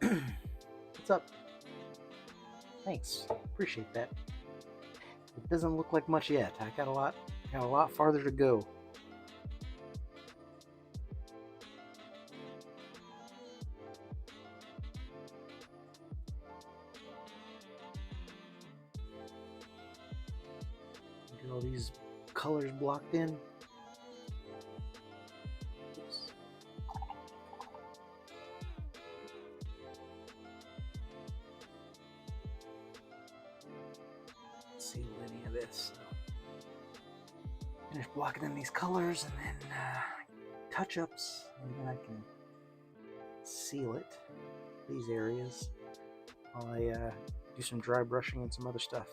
What's up? Thanks. Appreciate that. It doesn't look like much yet. I got a lot farther to go. Get all these colors blocked in. Oops. See any of this. Finish blocking in these colors and then touch-ups, and then I can seal it, these areas, while I do some dry brushing and some other stuff.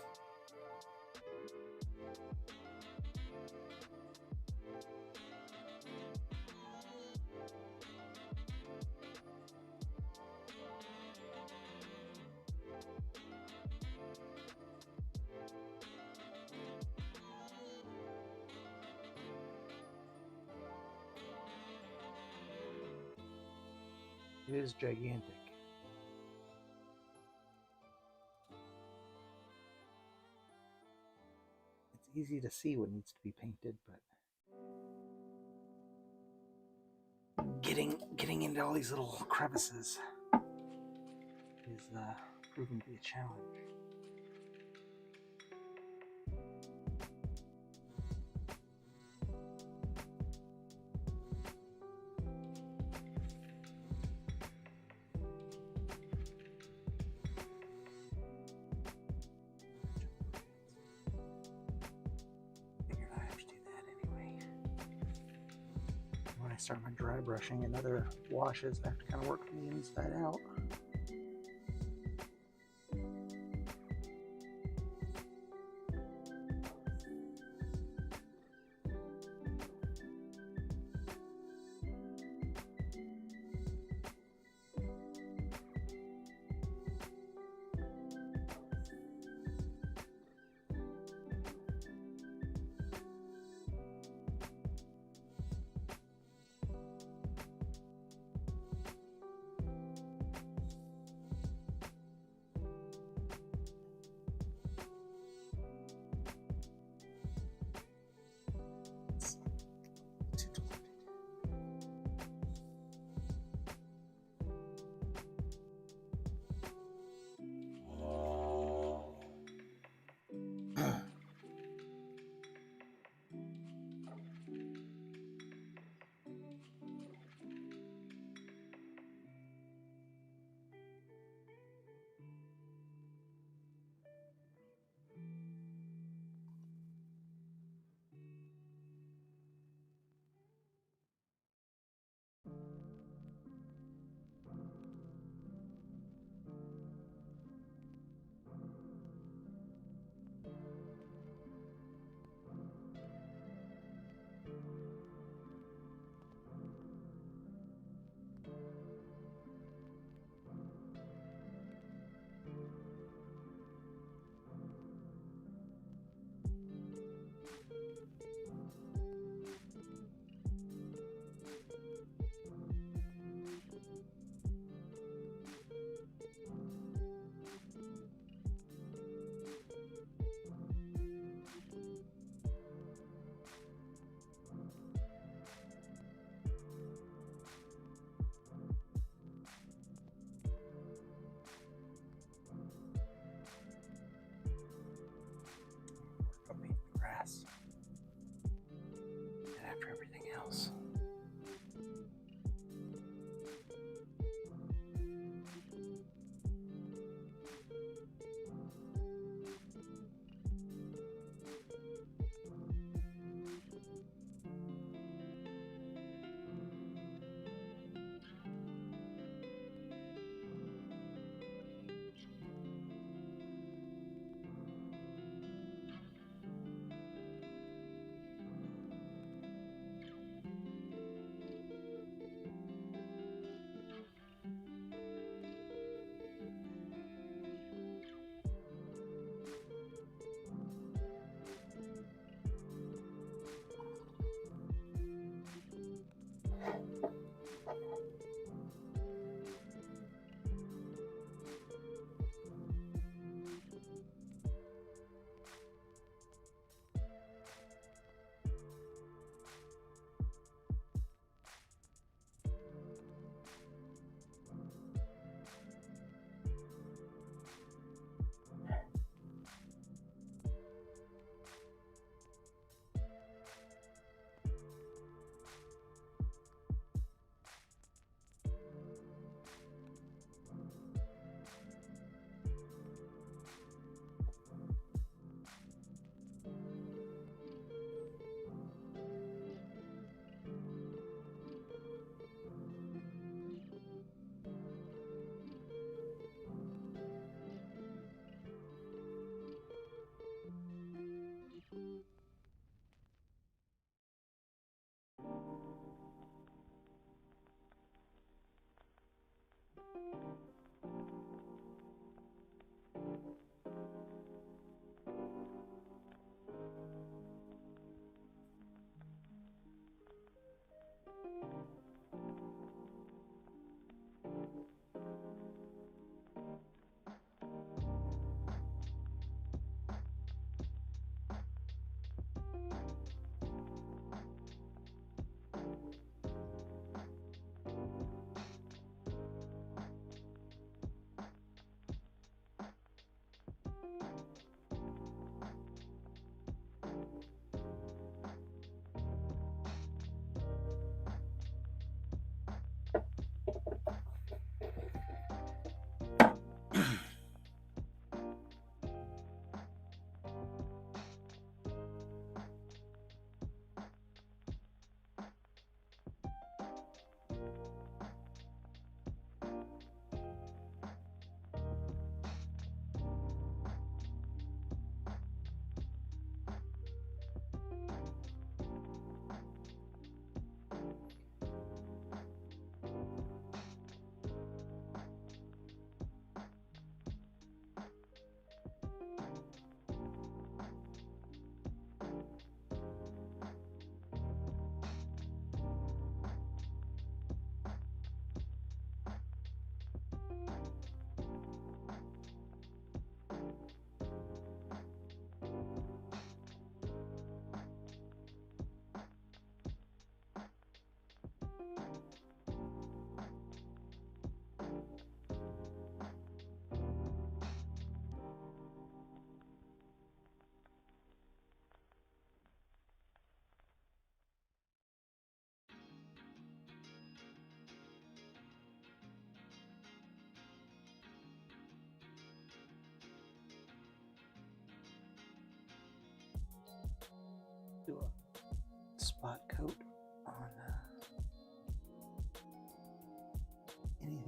It is gigantic. It's easy to see what needs to be painted, but getting into all these little crevices is proving to be a challenge. When I start my dry brushing and other washes, I have to kind of work from the inside out.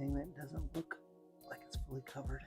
anything that doesn't look like it's fully covered.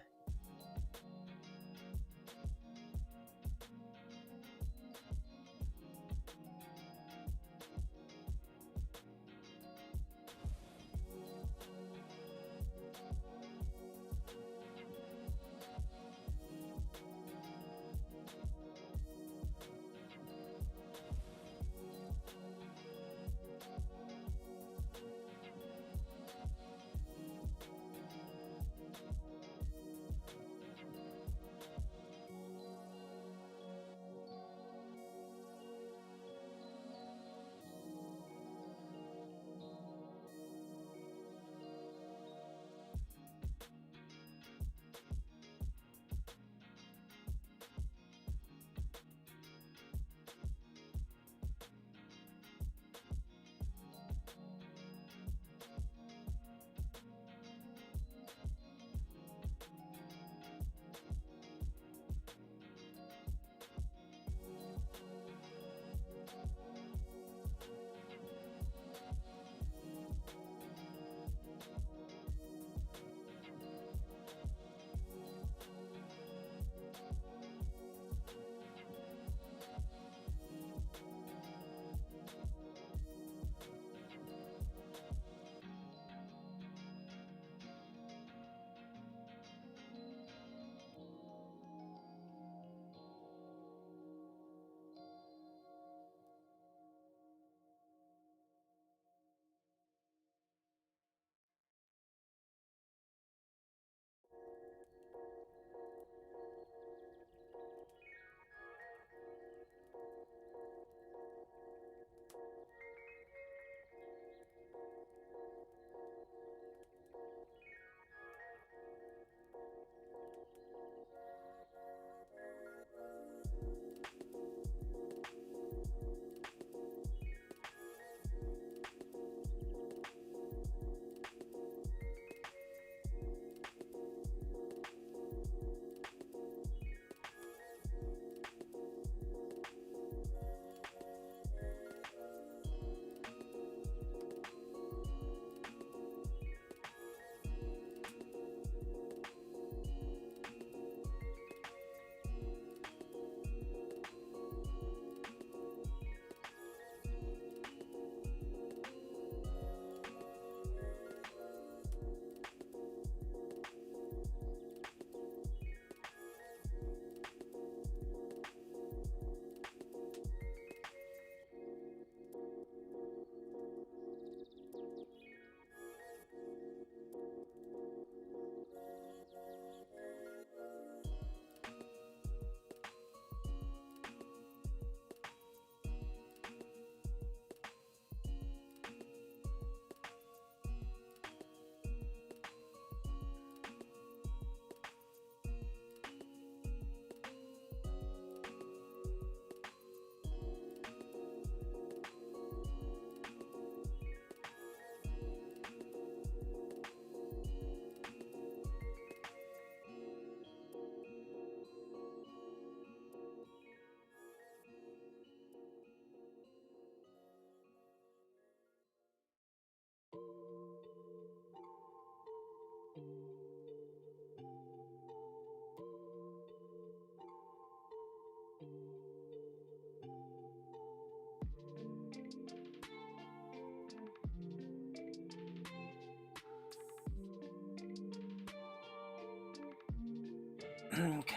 Okay,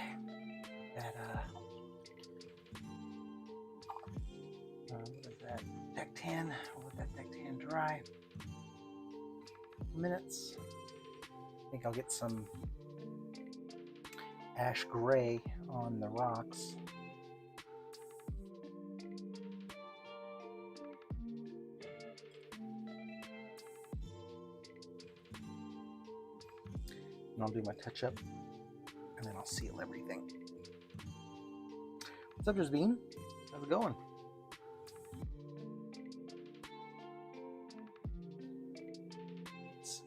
that what is that? Deck tan. I'll let that deck tan dry. Minutes. I think I'll get some ash gray on the rocks. And I'll do my touch up, and then I'll seal everything. What's up, Jasmine? How's it going? Some,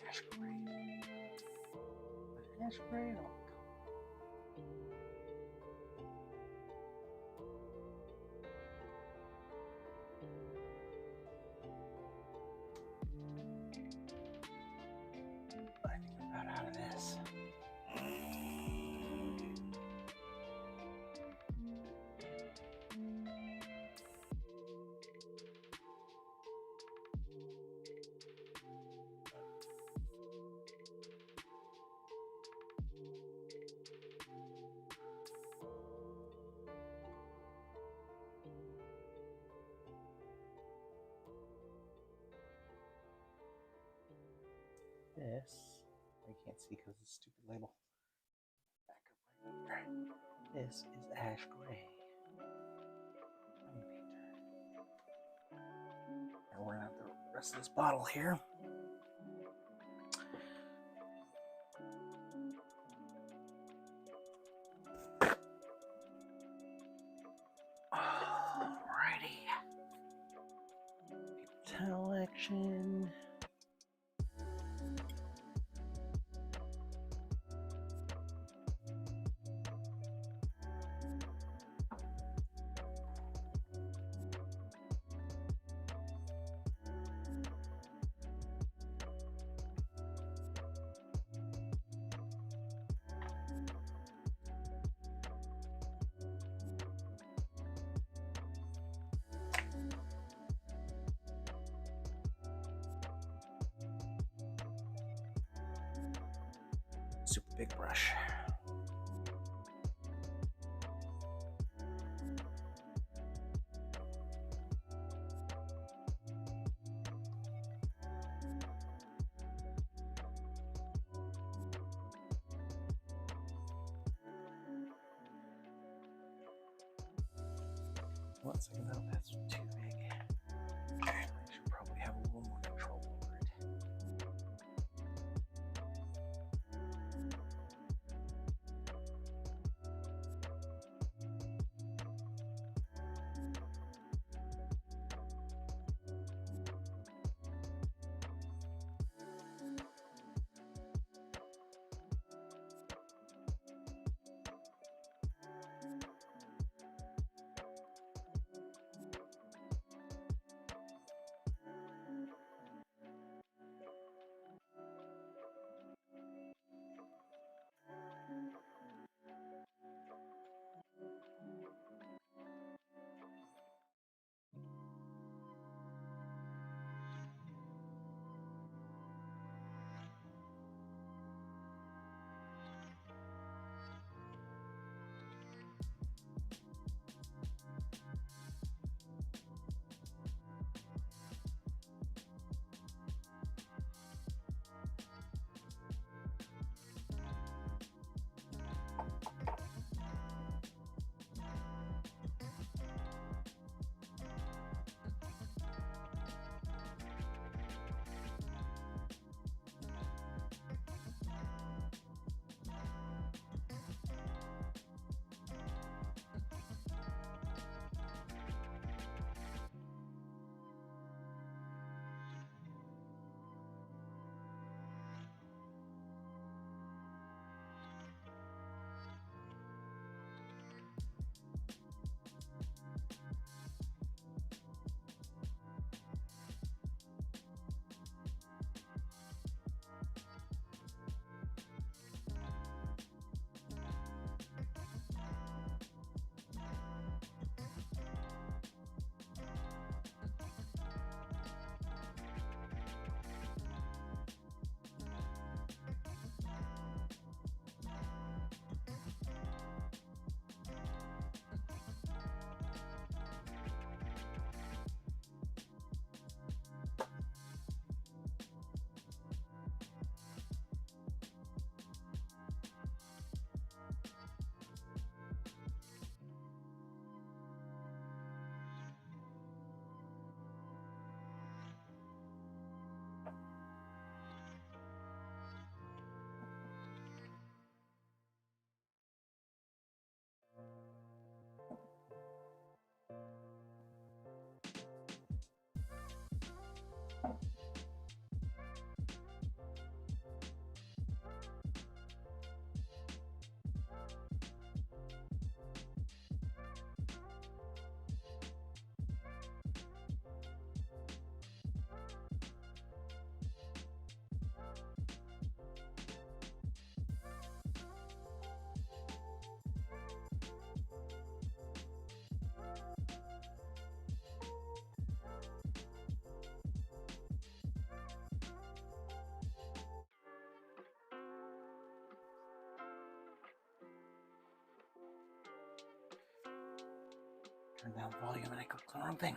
ash gray. Ash gray? This, I can't see because of the stupid label. Back up right here. This is ash gray. And we're gonna have the rest of this bottle here. Alrighty. Towel action. Super big brush. One second, though, that's too big. I should probably have a little more control over it. Turn down the volume and I clicked the wrong thing.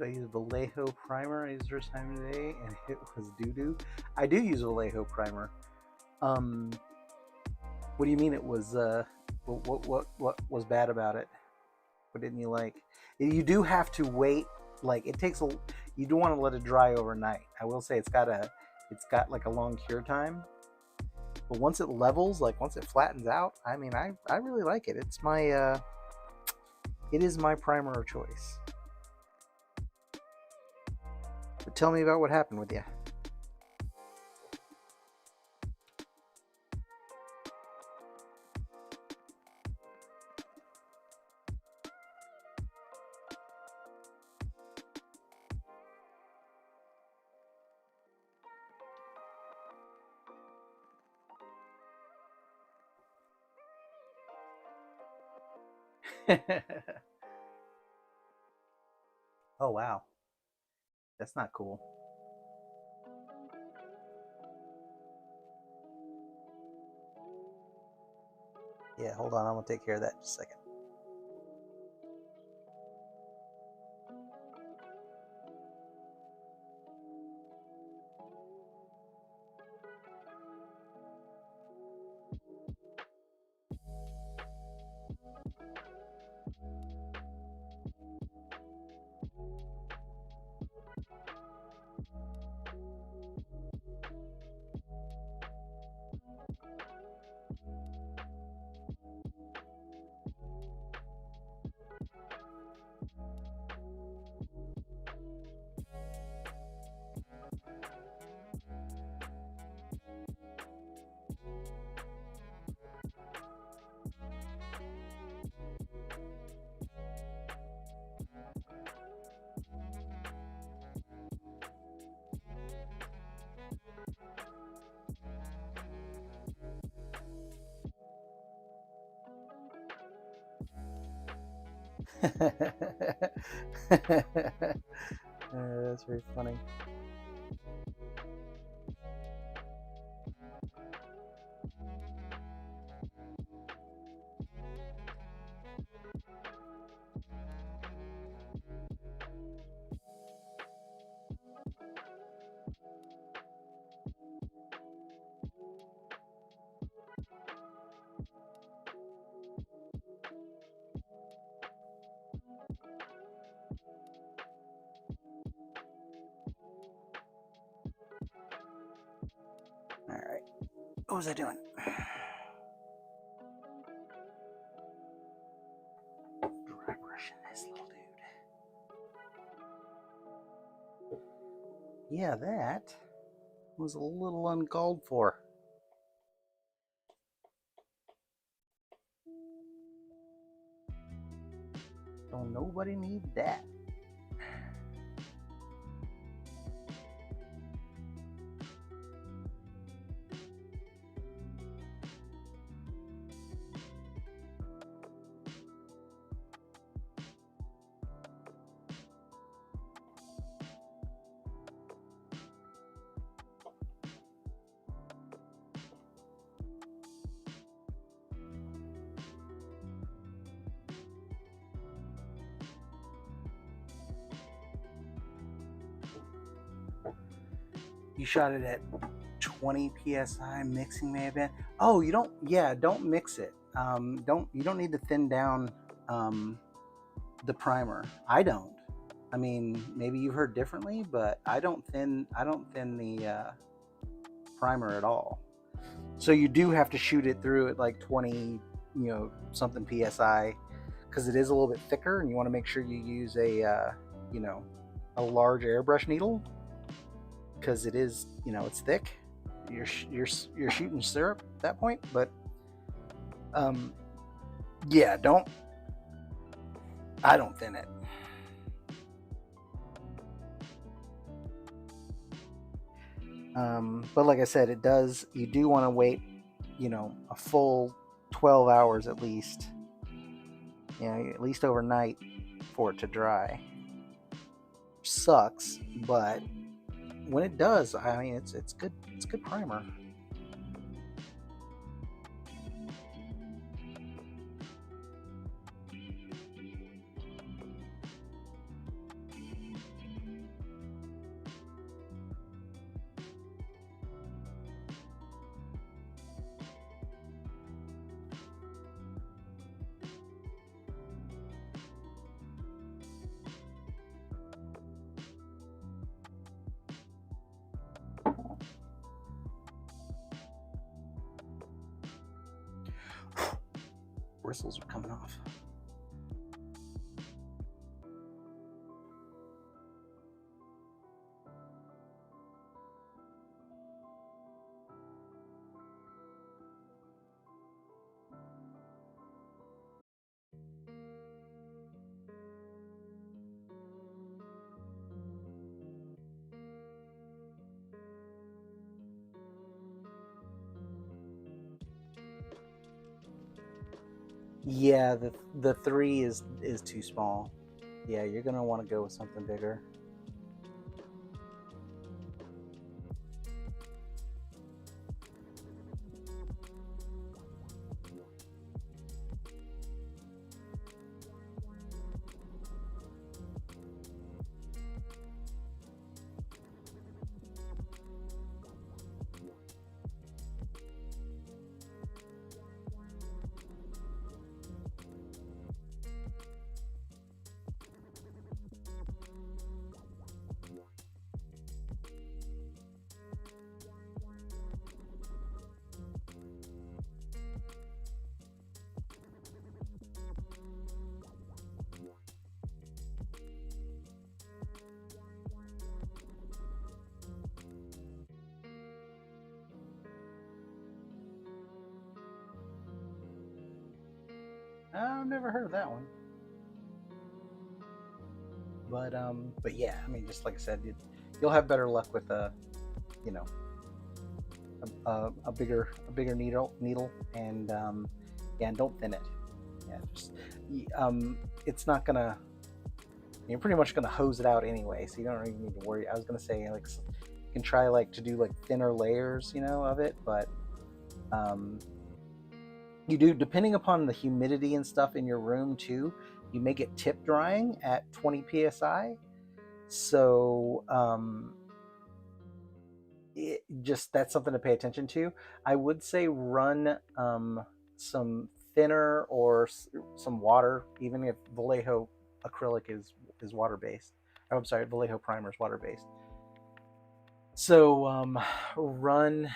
I use Vallejo primer? I used it first time today, and it was doo-doo. I do use Vallejo primer. What do you mean it was? What was bad about it? What didn't you like? You do have to wait. Like it takes a. You don't want to let it dry overnight. I will say it's got like a long cure time. But once it levels, like once it flattens out, I mean, I really like it. It's my it is my primer of choice. But tell me about what happened with you. Oh wow, that's not cool. Yeah, hold on, I'm gonna take care of that in just a second. That's very funny. All right, what was I doing? Dry brushing this little dude. Yeah, that was a little uncalled for. Don't nobody need that. You shot it at 20 psi. Mixing may have been. Oh, you don't. Yeah, don't mix it. You don't need to thin down the primer. I don't. I mean, maybe you've heard differently, but I don't thin the primer at all. So you do have to shoot it through at like 20, something psi, because it is a little bit thicker, and you want to make sure you use a large airbrush needle, because it is, it's thick. You're shooting syrup at that point, but yeah, I don't thin it. But like I said, you do want to wait, a full 12 hours at least, at least overnight for it to dry. Sucks, but when it does, I mean, it's good. It's good primer. bristles are coming off. Yeah, the 3 is too small. Yeah, you're gonna want to go with something bigger. I've never heard of that one. But yeah, I mean, just like I said, you'll have better luck with you know, a bigger needle, and yeah, and don't thin it. Yeah, just it's not gonna. You're pretty much gonna hose it out anyway, so you don't even need to worry. I was gonna say like you can try like to do like thinner layers, of it, but you do, depending upon the humidity and stuff in your room too, you may get tip drying at 20 psi. So that's something to pay attention to. I would say run some thinner or some water, even if Vallejo acrylic is water based. Oh, I'm sorry, Vallejo primer is water based. So run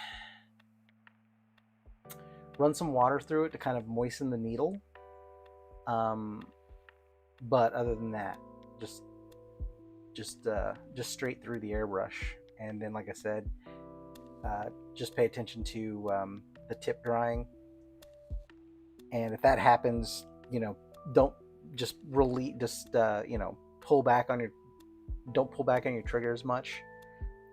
some water through it to kind of moisten the needle. But other than that, just straight through the airbrush. And then, like I said, just pay attention to the tip drying. And if that happens, don't just pull back on your, don't pull back on your trigger as much.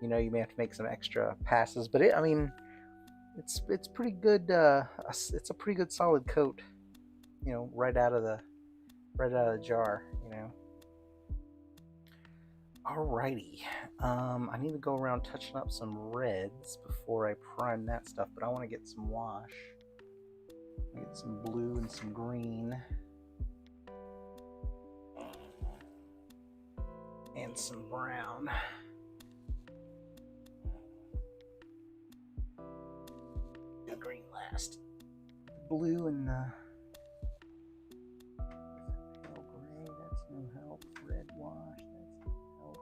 You may have to make some extra passes, but it's pretty good. It's a pretty good solid coat, right out of the jar. Alrighty, I need to go around touching up some reds before I prime that stuff, but I want to get some wash. Get some blue and some green. And some brown. Do green last. Blue and the pale gray, that's no help. Red wash, that's no help.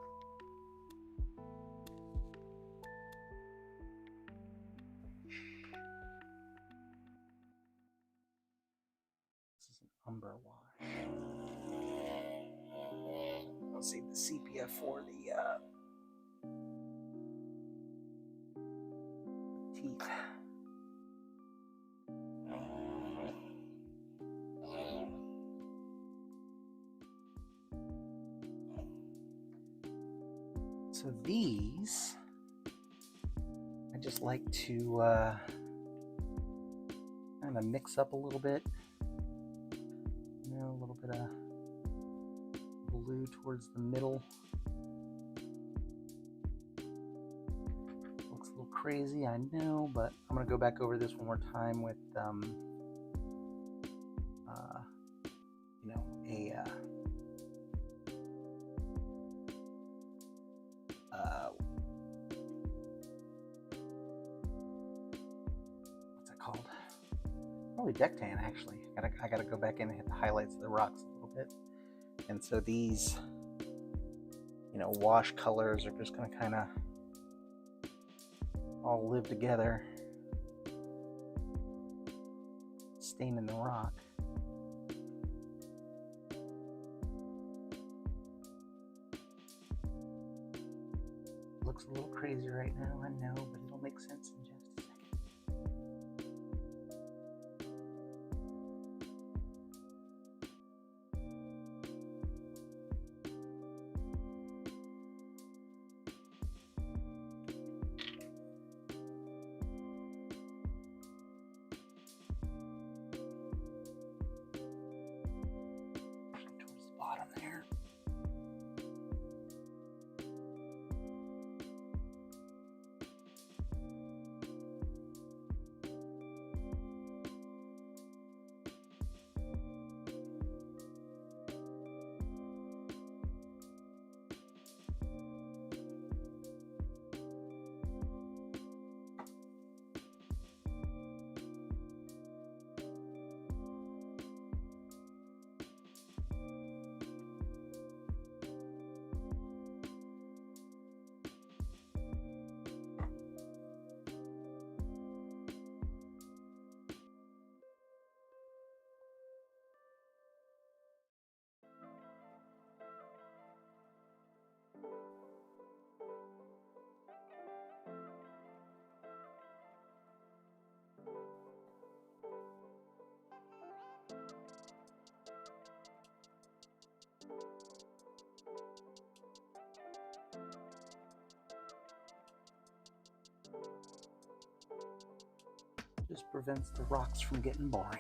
This is an umber wash. Let's save the sepia for the teeth. So these, I just like to kind of mix up a little bit. A little bit of blue towards the middle. Looks a little crazy, I know, but I'm going to go back over this one more time with what's it called? Probably deck tan, actually. I gotta go back in and hit the highlights of the rocks a little bit. And so these, wash colors are just gonna kind of all live together, staining the rock. looks a little crazy right now, I know, but it'll make sense in just a second. Towards the bottom there. Just prevents the rocks from getting boring.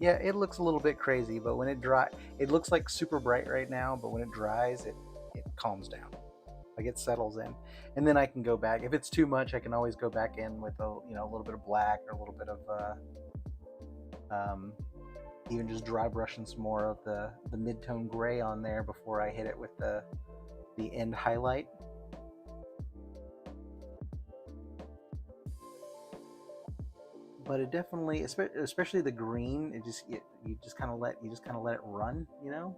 Yeah, it looks a little bit crazy, but when it it looks like super bright right now, but when it dries, it calms down. Like it settles in, and then I can go back. If it's too much, I can always go back in with a little bit of black or a little bit of even just dry brushing some more of the mid-tone gray on there before I hit it with the end highlight. But it definitely, especially the green, you just kind of let it run, you know,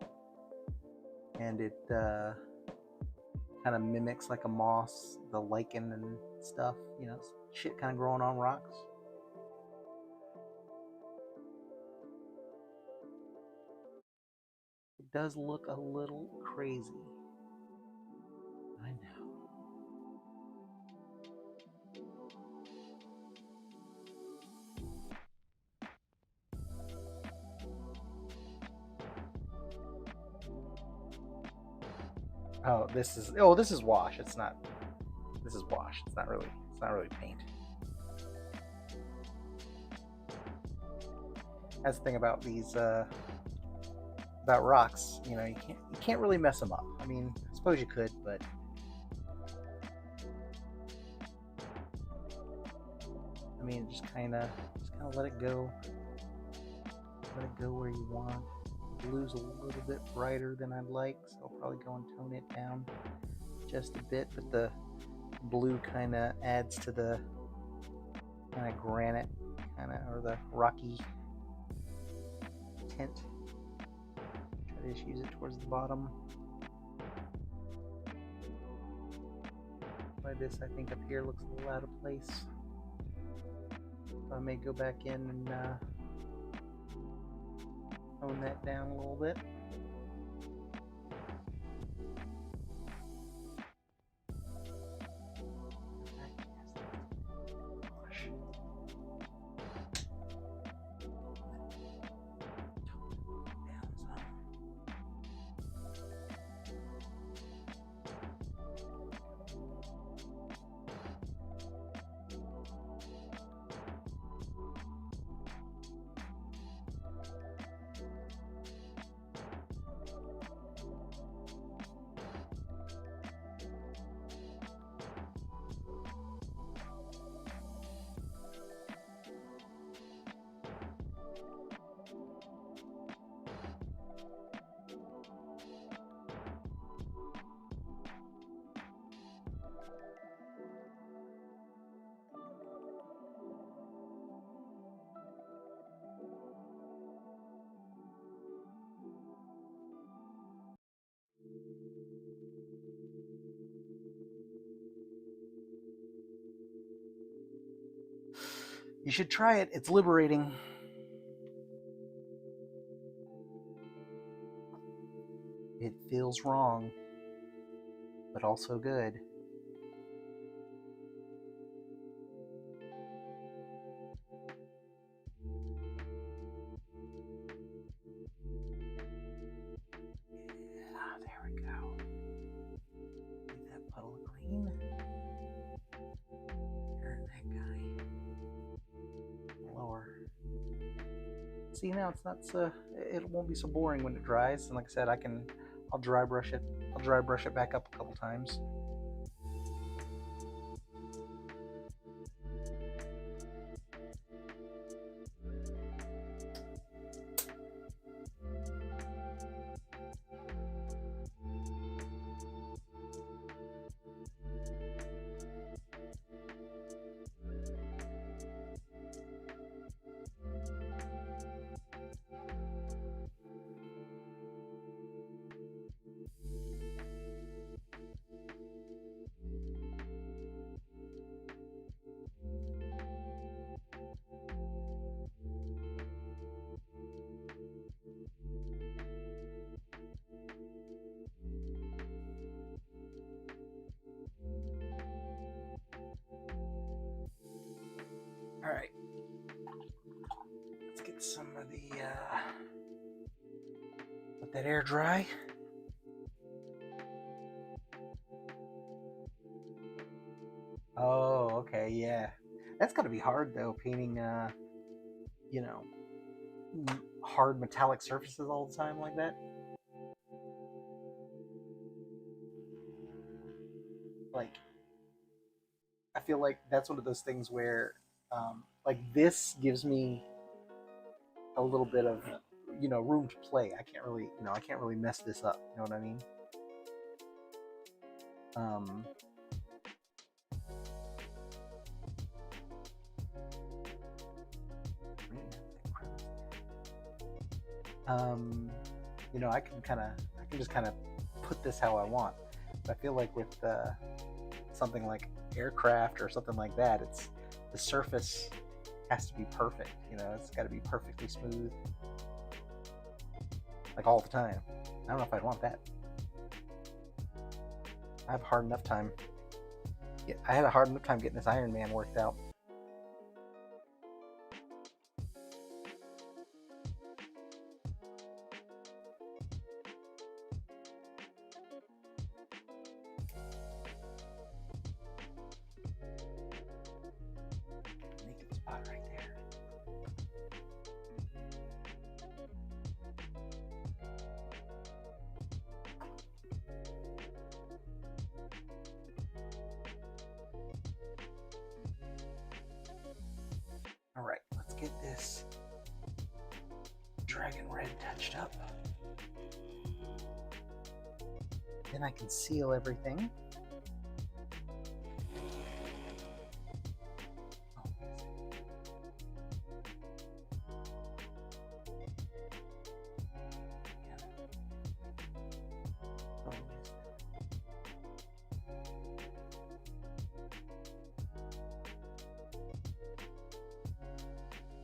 and it kind of mimics like a moss, the lichen and stuff, you know, shit kind of growing on rocks. It does look a little crazy. I know. Oh, this is wash. It's not. This is wash. It's not really paint. That's the thing about these about rocks. You know, you can't really mess them up. I mean, I suppose you could, but I mean, just kind of let it go. Let it go where you want. Blue's a little bit brighter than I'd like, so I'll probably go and tone it down just a bit, but the blue kind of adds to the kind of granite or the rocky tint. Try to just use it towards the bottom. By this, I think up here looks a little out of place. So I may go back in and tone that down a little bit. You should try it. It's liberating. It feels wrong, but also good. Yeah, there we go. Get that puddle of green. Turn that guy lower. See, now it's not so, it won't be so boring when it dries. And like I said, I'll dry brush it. I'll dry brush it back up a couple times. All right, let's get some of the, let that air dry. Oh, okay, yeah. That's gotta be hard though, painting, you know, hard metallic surfaces all the time like that. Like, I feel like that's one of those things where, like, this gives me a little bit of room to play. I can't really mess this up. You know what I mean? I can just kind of put this how I want. But I feel like with something like aircraft or something like that, it's the surface has to be perfect. It's got to be perfectly smooth, like all the time. I don't know if I'd want that. I have a hard enough time. Yeah, I had a hard enough time getting this Iron Man worked out. Naked spot right there. All right, let's get this dragon red touched up. Then I can seal everything.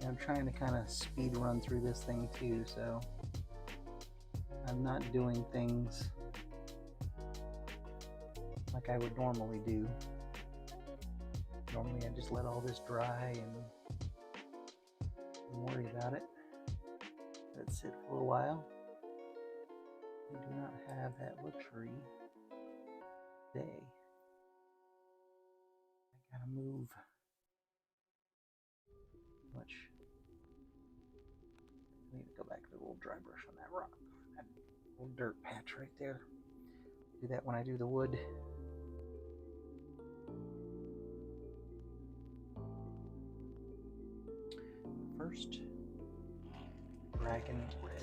I'm trying to kind of speed run through this thing too, so I'm not doing things like I would normally do. Normally I just let all this dry and don't worry about it. Let it sit for a while. We do not have that luxury today. I gotta move much. I need to go back to the little dry brush on that rock, that little dirt patch right there. Do that when I do the wood. First, dragon red.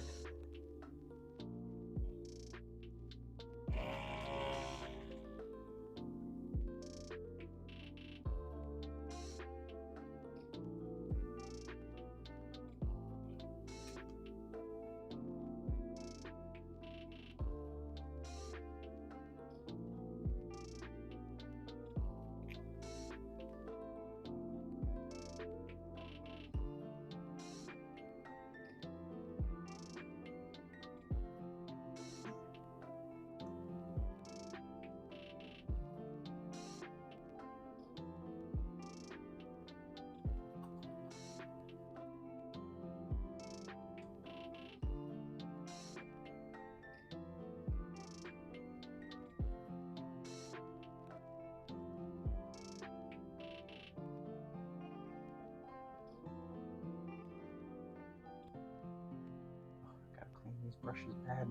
These brushes bad.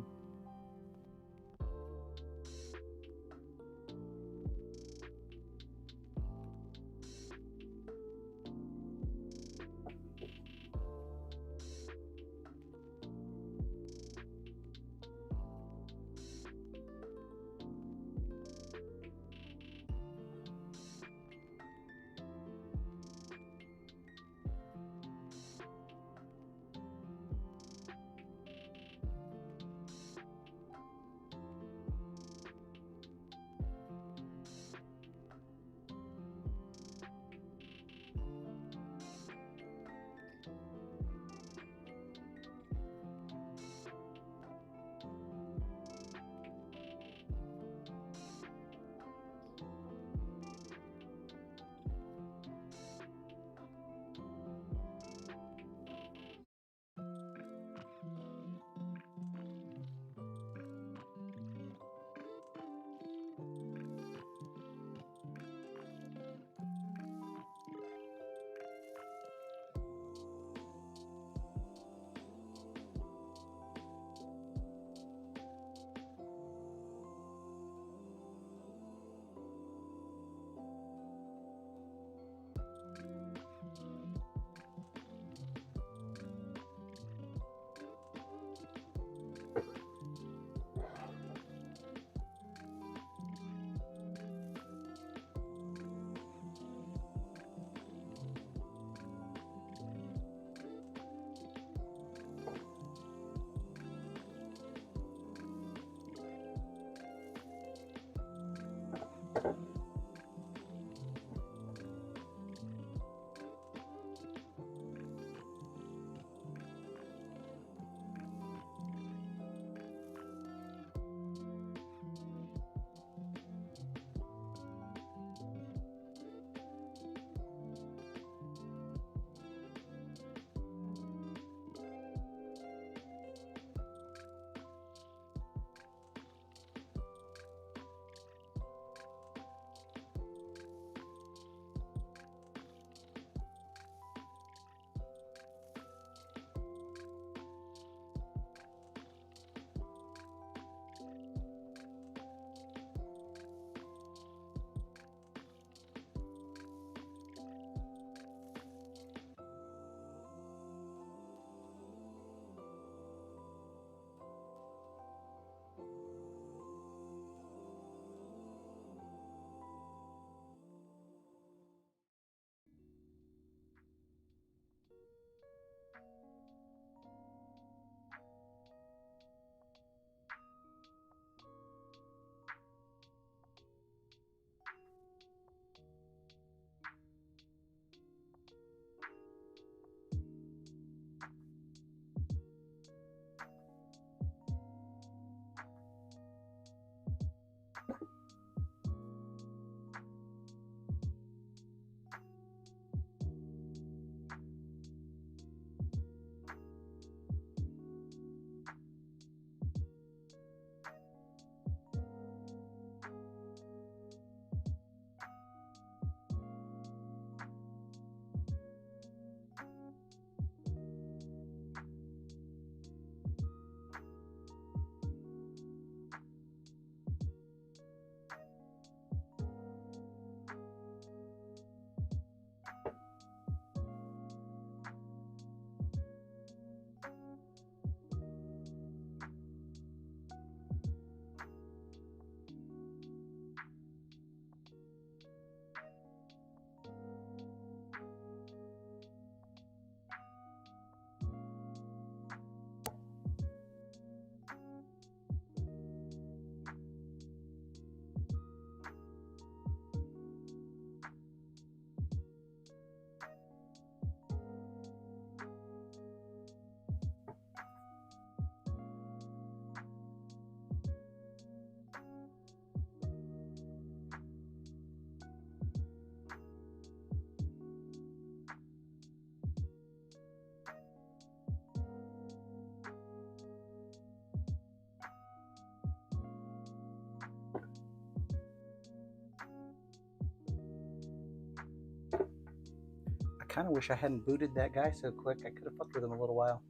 kind of wish I hadn't booted that guy so quick. I could have fucked with him a little while.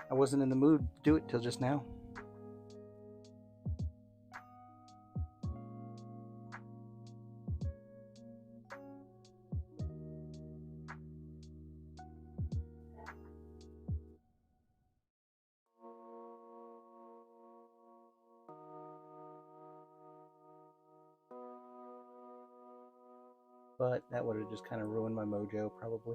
I wasn't in the mood to do it till just now. But that would have just kind of ruined my mojo, probably.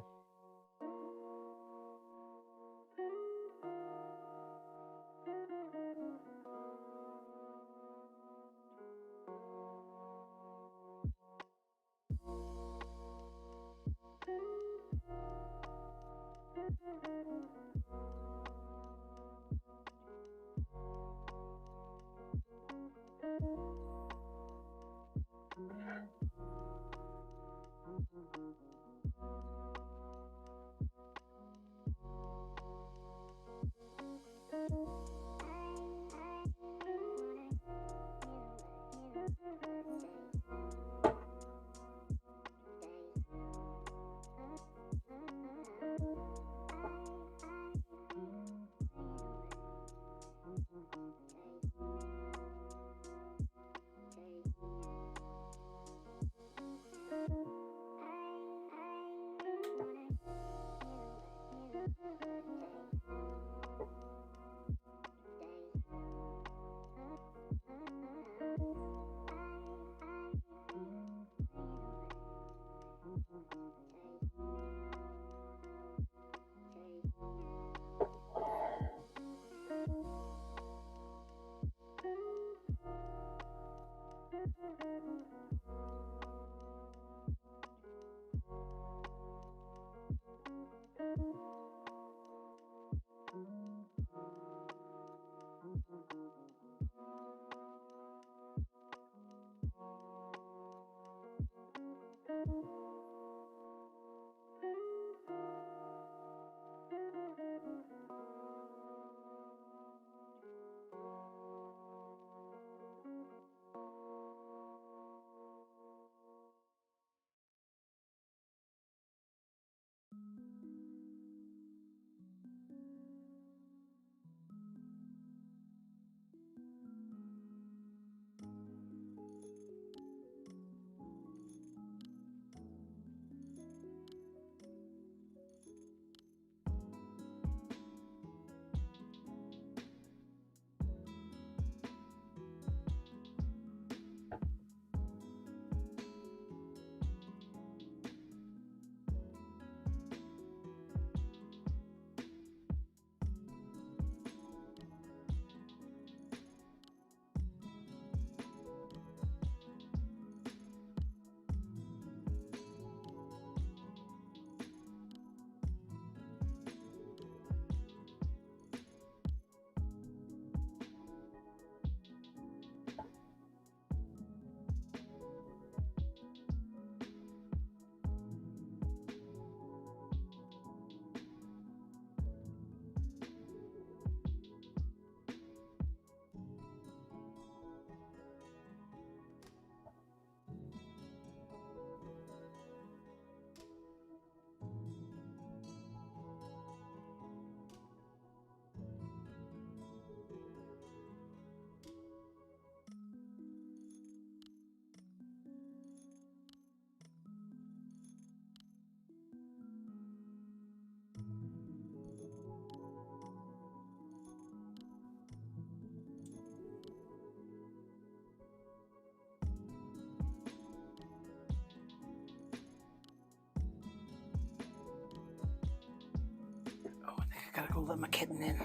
Oh, I think I gotta go let my kitten in.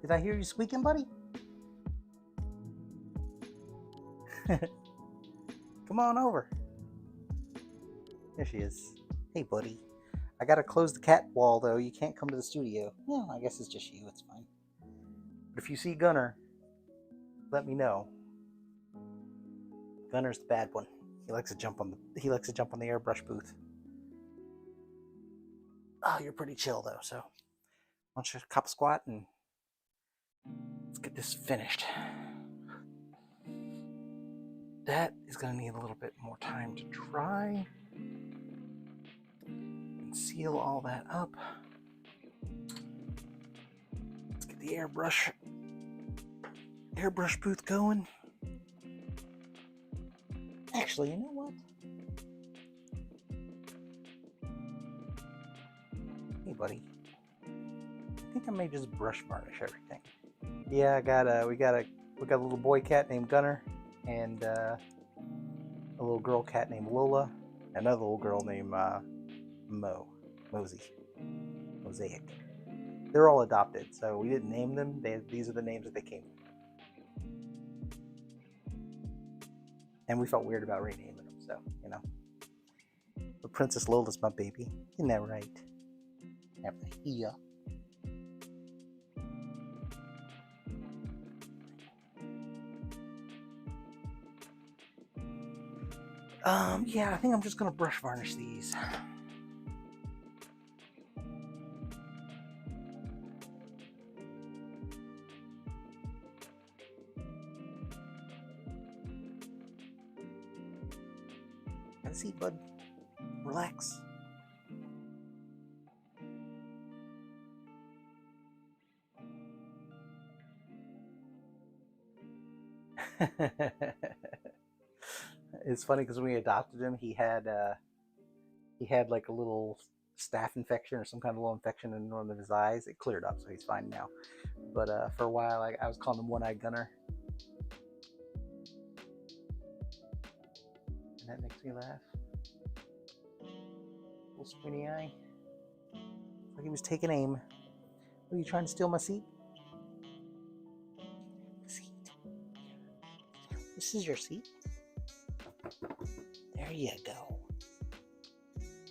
Did I hear you squeaking, buddy? Come on over. There she is. Hey, buddy. I gotta close the cat wall, though. You can't come to the studio. Yeah, I guess it's just you. It's fine. But if you see Gunner, let me know. Gunner's the bad one. He likes to jump on the airbrush booth. Oh, you're pretty chill though, so why don't you cop squat and let's get this finished. That is going to need a little bit more time to dry and seal all that up. Let's get the airbrush booth going. Actually, you know what? Hey, buddy. I think I may just brush varnish everything. Yeah, we got a little boy cat named Gunner, and a little girl cat named Lola, and another little girl named Mosaic. They're all adopted, so we didn't name them. These are the names that they came with. And we felt weird about renaming them, so, you know. But Princess Lola's my baby. Isn't that right? Yeah. Yeah, I think I'm just gonna brush varnish these. Have a seat, bud. Relax. It's funny because when we adopted him, he had like a little staph infection or some kind of little infection in one of his eyes. It cleared up, so he's fine now. But for a while, I was calling him One-Eyed Gunner. And that makes me laugh. Little squinty eye. Like he was taking aim. Are you trying to steal my seat? Seat. This is your seat. There you go.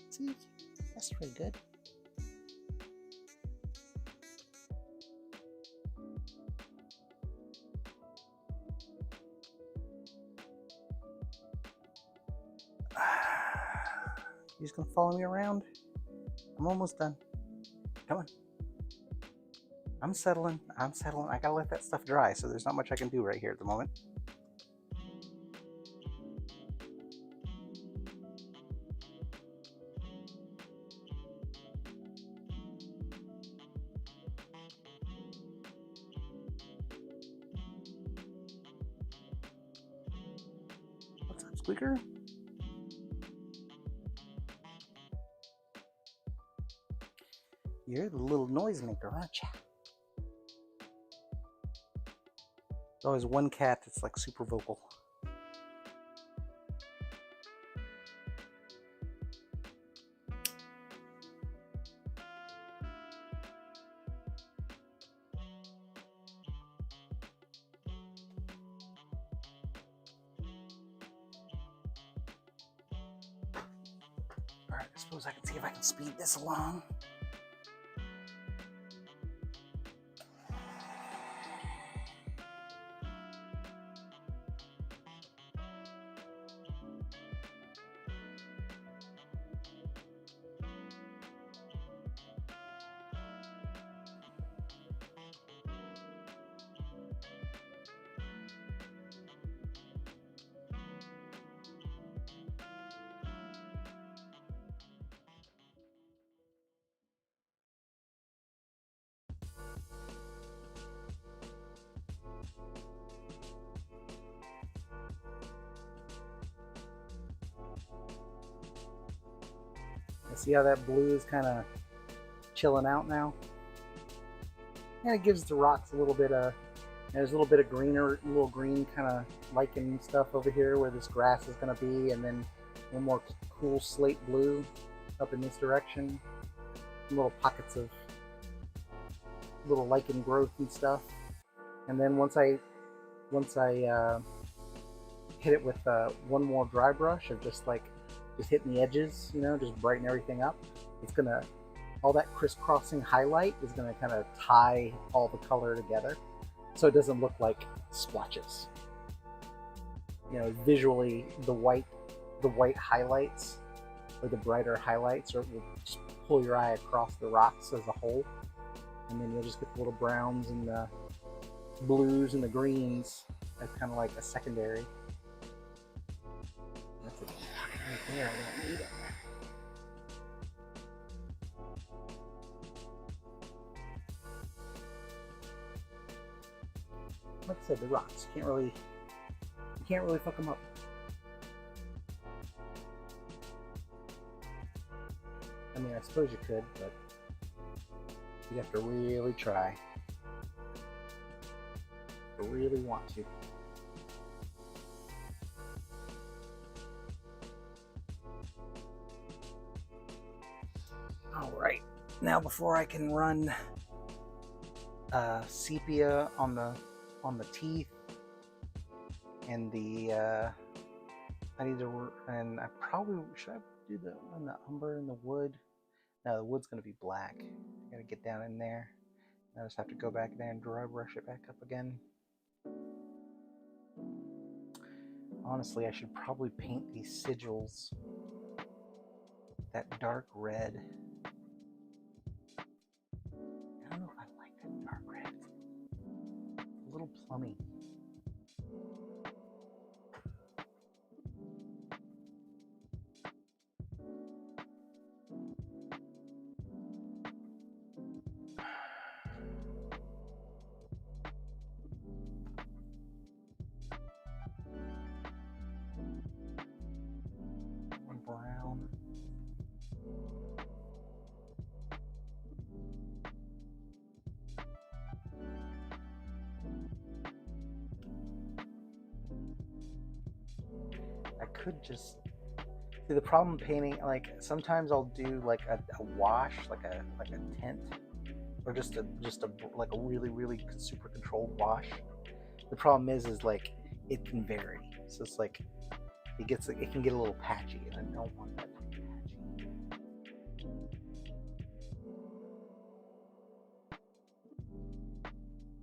See? That's pretty good. You just gonna follow me around? I'm almost done. Come on. I'm settling. I gotta let that stuff dry, so there's not much I can do right here at the moment. What's up, Squeaker? You're the little noisemaker, aren't you? There's always one cat that's like super vocal. Alright, I suppose I can see if I can speed this along. See how that blue is kind of chilling out now? And it gives the rocks a little bit of, there's a little bit of greener, little green kind of lichen stuff over here where this grass is going to be, and then a little more cool slate blue up in this direction. Little pockets of little lichen growth and stuff. And then once I hit it with one more dry brush of just hitting the edges, you know, just brighten everything up, it's gonna, all that crisscrossing highlight is gonna kind of tie all the color together so it doesn't look like splotches. You know, visually the white highlights or the brighter highlights will just pull your eye across the rocks as a whole, and then you'll just get the little browns and the blues and the greens as kind of like a secondary. That's a right there. I don't need it. Like I said, the rocks you can't really fuck them up. I mean, I suppose you could, but you have to really try. You really want to. All right, now before I can run sepia on the teeth and the I need to, and I probably should I do the umber and the wood. No, the wood's gonna be black. I gotta get down in there. I just have to go back there and dry brush it back up again. Honestly, I should probably paint these sigils that dark red. I don't know if I like that dark red. It's a little plummy. Brown. I could just see the problem painting. Like sometimes I'll do like a wash, like a tint, or just a like a really super controlled wash. The problem is like it can vary. So it's like it can get a little patchy, and I don't want that to be patchy.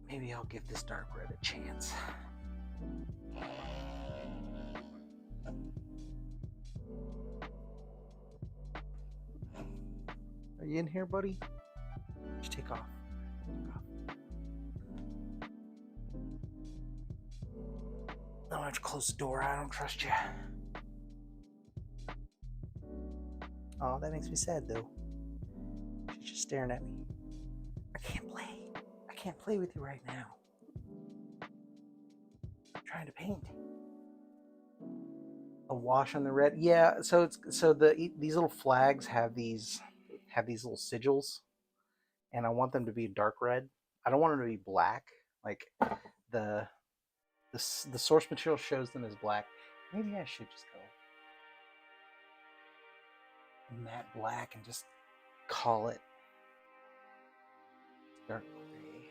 Maybe I'll give this dark red a chance. Are you in here, buddy? Just take off. No, I have to close the door. I don't trust you. Oh, that makes me sad, though. She's just staring at me. I can't play. I can't play with you right now. I'm trying to paint. A wash on the red. Yeah. So these little flags have these little sigils, and I want them to be dark red. I don't want them to be black. Like the source material shows them as black. Maybe I should just go matte black and just call it dark gray.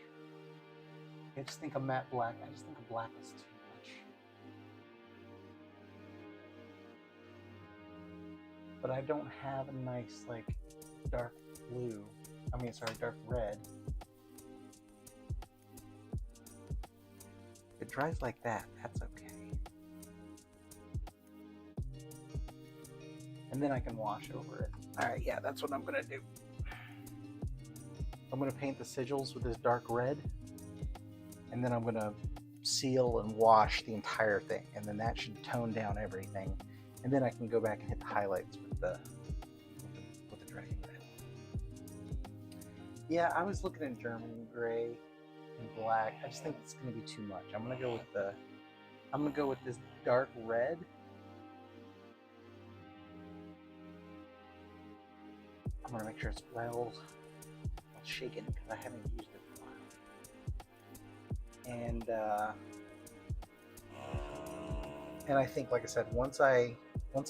I just think a matte black. I just think a black is too much. But I don't have a nice like dark blue. I mean, sorry, dark red. If it dries like that, that's okay. And then I can wash over it. All right, yeah, that's what I'm gonna do. I'm gonna paint the sigils with this dark red, and then I'm gonna seal and wash the entire thing, and then that should tone down everything. And then I can go back and hit the highlights with the dragon red. Yeah, I was looking at German gray and black. I just think it's gonna be too much. I'm gonna go with this dark red. I'm gonna make sure it's well shaken because I haven't used it in a while. And I think, like I said, once I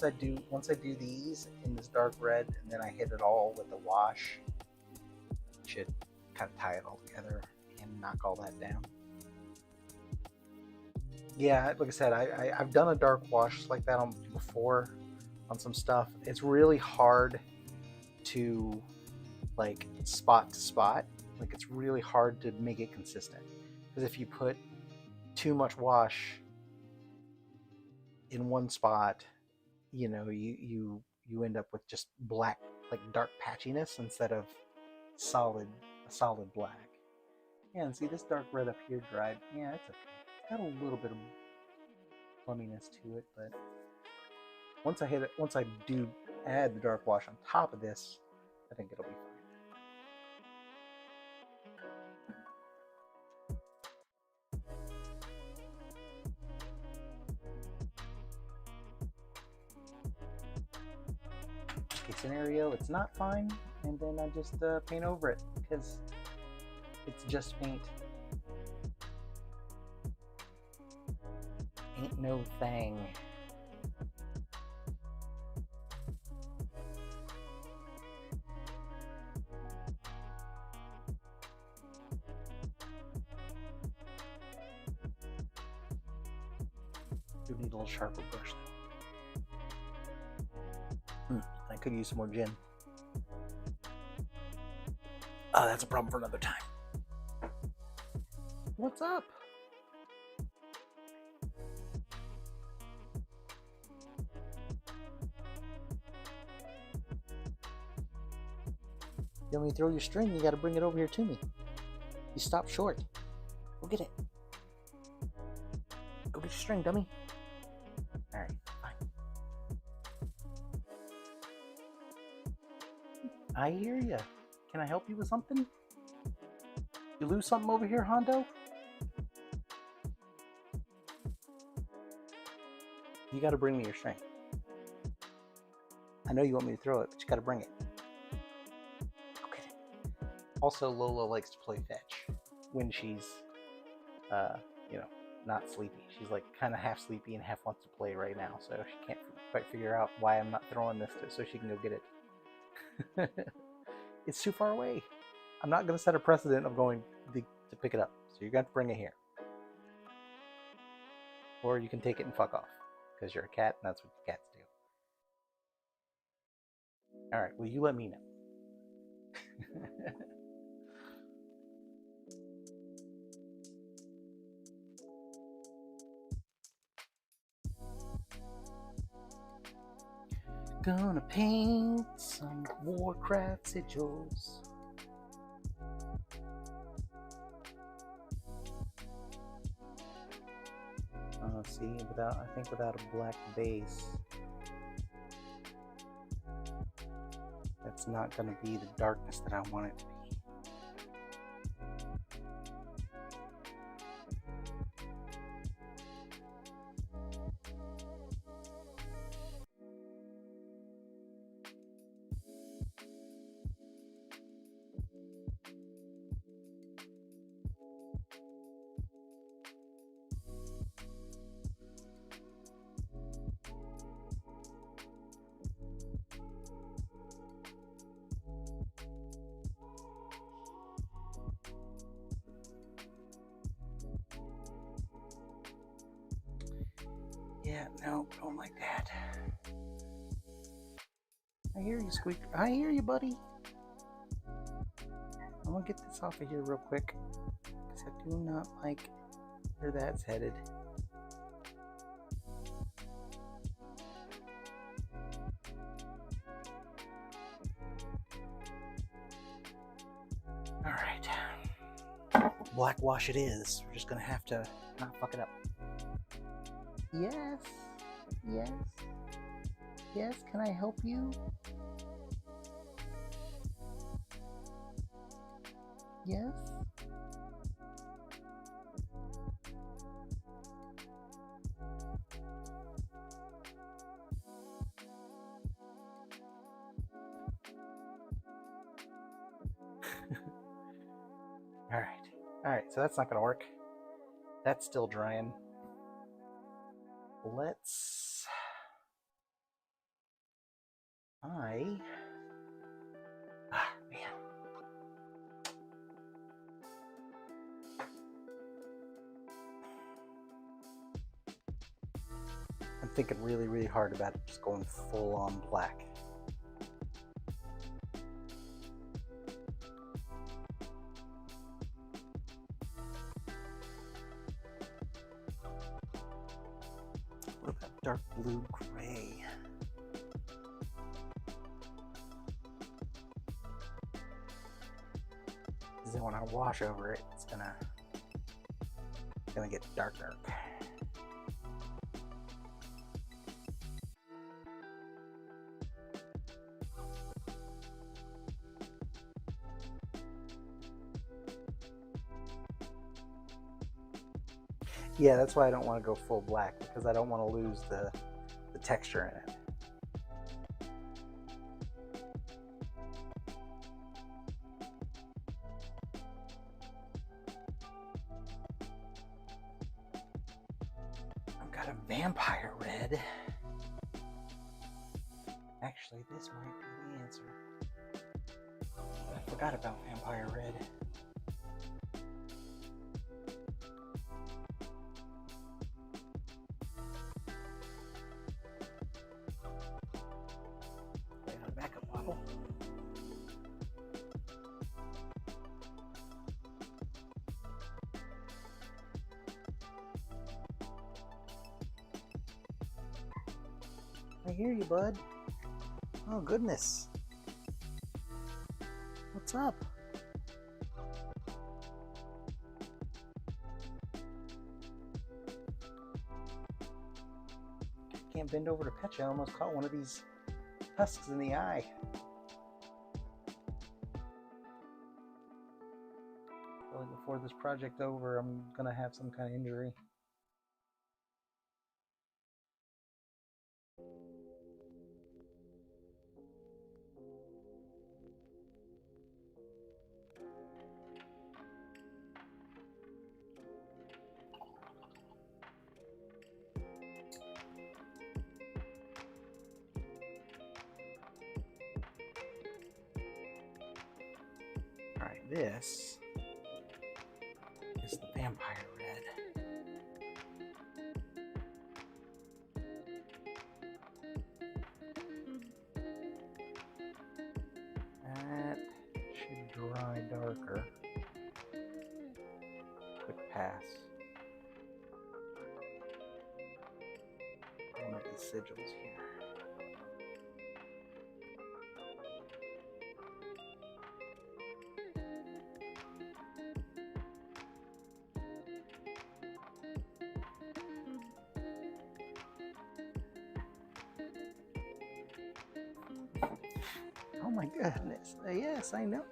do these in this dark red, and then I hit it all with the wash, it should kind of tie it all together and knock all that down. Yeah, like I said, I've done a dark wash like that before on some stuff. It's really hard to like spot to spot. Like it's really hard to make it consistent, because if you put too much wash in one spot, you know, you end up with just black like dark patchiness instead of a solid black. Yeah, and see this dark red up here dried. Yeah, it's okay. It's got a little bit of plumminess to it, but once I do add the dark wash on top of this, I think it'll be fine. Case scenario, it's not fine, and then I just paint over it because it's just paint. Ain't no thing. Do need a little sharper brush though. I could use some more gin. Oh, that's a problem for another time. What's up? You want me to throw your string? You got to bring it over here to me. You stopped short. Go get it. Go get your string, dummy. All right, fine. I hear you. Can I help you with something? You lose something over here, Hondo? You got to bring me your string. I know you want me to throw it, but you got to bring it. Okay. Also, Lola likes to play fetch when she's, not sleepy. She's like kind of half sleepy and half wants to play right now, so she can't quite figure out why I'm not throwing this so she can go get it. It's too far away. I'm not going to set a precedent of going to pick it up, so you're going to bring it here. Or you can take it and fuck off, because you're a cat and that's what cats do. Alright, well, you let me know. Gonna paint some Warcraft sigils. See, I think without a black base, that's not gonna be the darkness that I want it to be. Yeah, no, don't like that. I hear you, Squeaker. I hear you, buddy. I'm gonna get this off of here real quick, because I do not like where that's headed. Alright. Black wash it is. We're just gonna have to not fuck it up. Yes. Yes. Yes, can I help you? Yes? Alright, so that's not gonna work. That's still drying. Let's... man. I'm thinking really, really hard about it, just going full on black. What about dark blue gray? wash over it, it's gonna get dark. Yeah, that's why I don't want to go full black, because I don't want to lose the texture in it. I've got a vampire red. Actually, this might be the answer. I forgot about vampire red. Backup bottle. I hear you, bud. Oh, goodness. What's up? Can't bend over to pet you. I almost caught one of these husks in the eye. Well, before this project's over, I'm gonna have some kind of injury. Alright, this is the vampire red. That should dry darker. Quick pass. One of these sigils here. Oh my goodness. Yes, I know.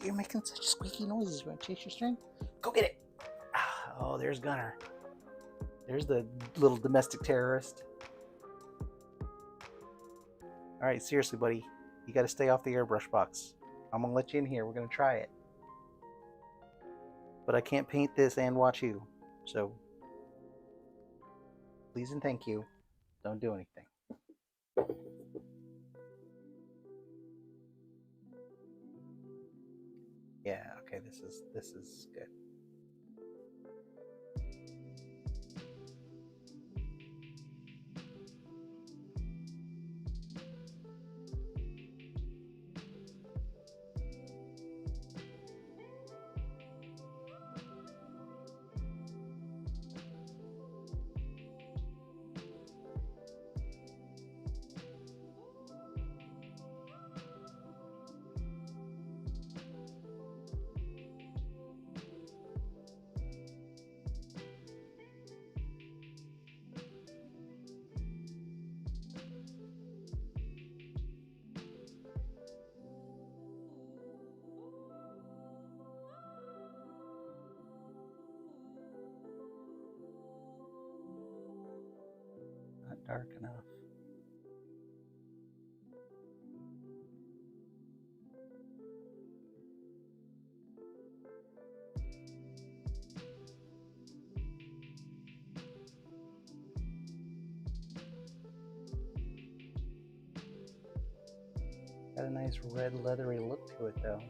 You're making such squeaky noises. You want to chase your string? Go get it. Oh, there's Gunner. There's the little domestic terrorist. Alright, seriously, buddy. You got to stay off the airbrush box. I'm going to let you in here. We're going to try it. But I can't paint this and watch you. So, please and thank you. Don't do anything. Yeah, okay, this is good. Not dark enough. Got a nice red leathery look to it though.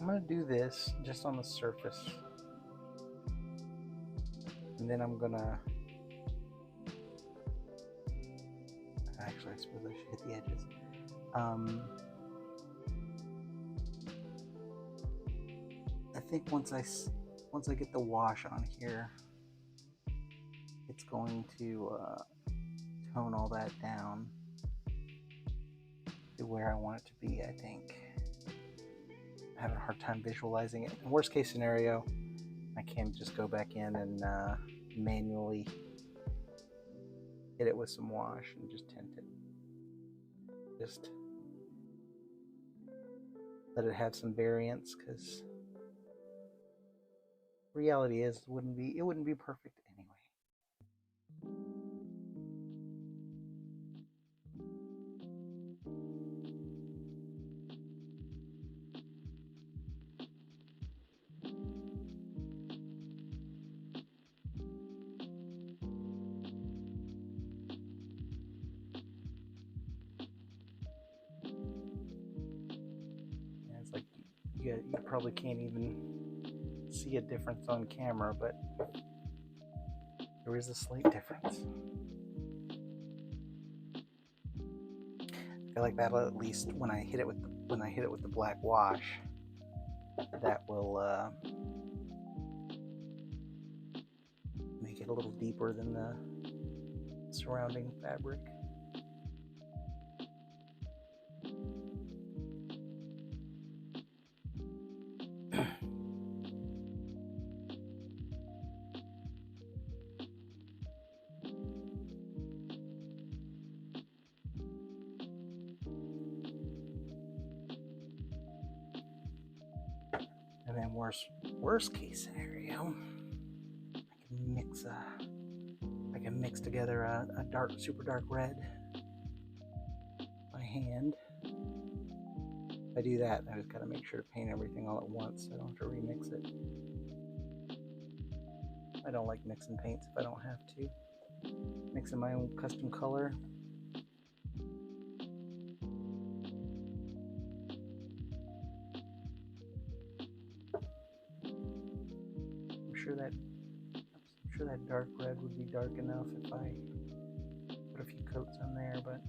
I'm going to do this just on the surface. And then I'm going to... Actually, I suppose I should hit the edges. I think once I get the wash on here, it's going to tone all that down to where I want it to be, I think. I'm having a hard time visualizing it. In worst case scenario, I can just go back in and manually hit it with some wash and just tint it. Just let it have some variance, because reality is it wouldn't be perfect anyway. Yeah, it's like you probably can't even see a difference on camera, but there is a slight difference. I feel like that'll, at least when I hit it with the black wash, that will make it a little deeper than the surrounding fabric. And then worst case scenario, I can mix together a super dark red by hand. If I do that, I just gotta make sure to paint everything all at once so I don't have to remix it. I don't like mixing paints if I don't have to. Mixing my own custom color. I'm sure that dark red would be dark enough if I put a few coats on there, but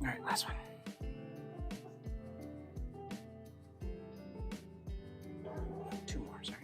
Alright, last one. Two more, sorry.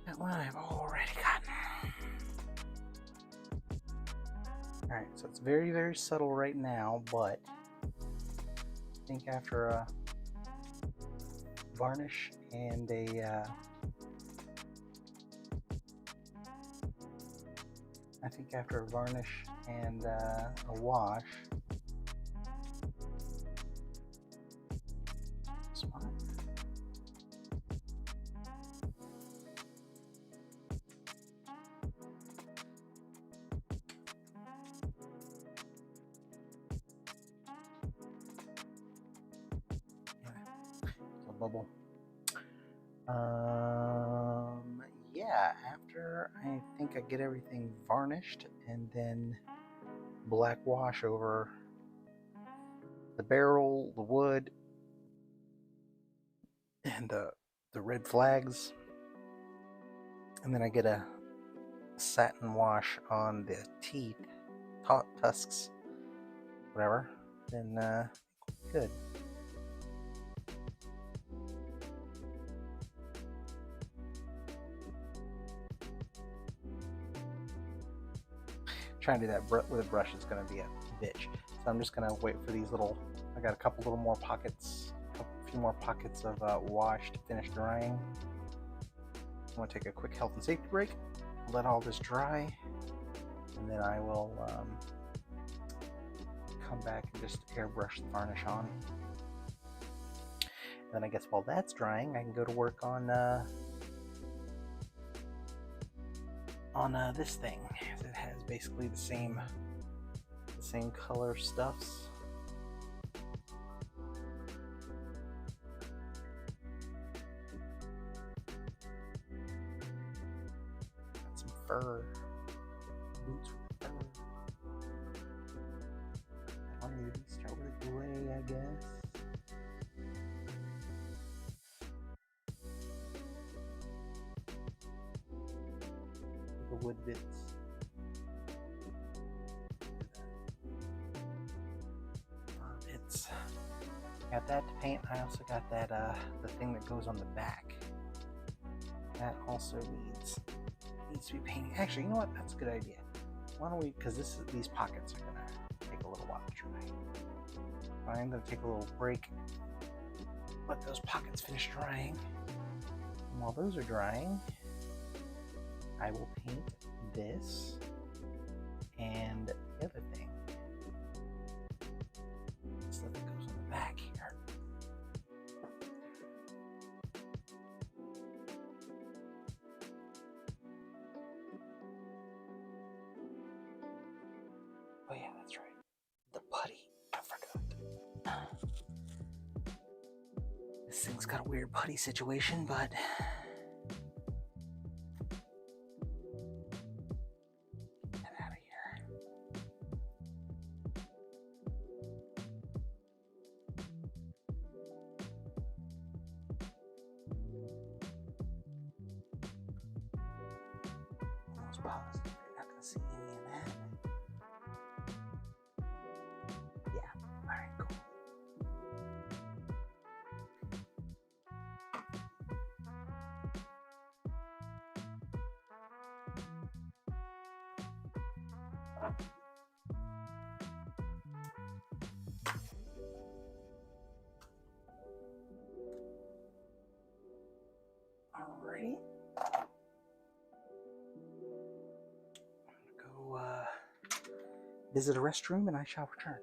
That one I've already gotten. Alright, so it's very, very subtle right now, but I think after a varnish and a wash, smart. Bubble. Yeah, after I think I get everything varnished and then black wash over the barrel, the wood, and the red flags, and then I get a satin wash on the teeth, tusks, whatever, then good. Trying to do that with a brush is going to be a bitch. So I'm just going to wait for these little, I got a couple little more pockets, a few more pockets of wash to finish drying. I'm going to take a quick health and safety break, let all this dry, and then I will come back and just airbrush the varnish on. And then I guess while that's drying, I can go to work on this thing. It has basically the same color stuffs. Got some fur. Boots with fur. I want to start with a gray, I guess. The wood bits. Bits. Got that to paint. I also got that the thing that goes on the back. That also needs to be painted. Actually, you know what? That's a good idea. Why don't we? Because these pockets are gonna take a little while to dry. I'm gonna take a little break. Let those pockets finish drying. And while those are drying, I will paint this and the other thing. Stuff that goes on the back here. Oh yeah, that's right. The putty. I forgot. This thing's got a weird putty situation, but positive you're not going to see any of that. Yeah, alright, cool. Alrighty. Go visit a restroom and I shall return.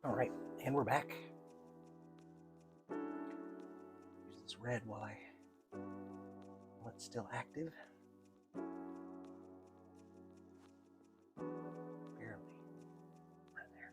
Alright, and we're back. Use this red while it's still active. Barely. Right there.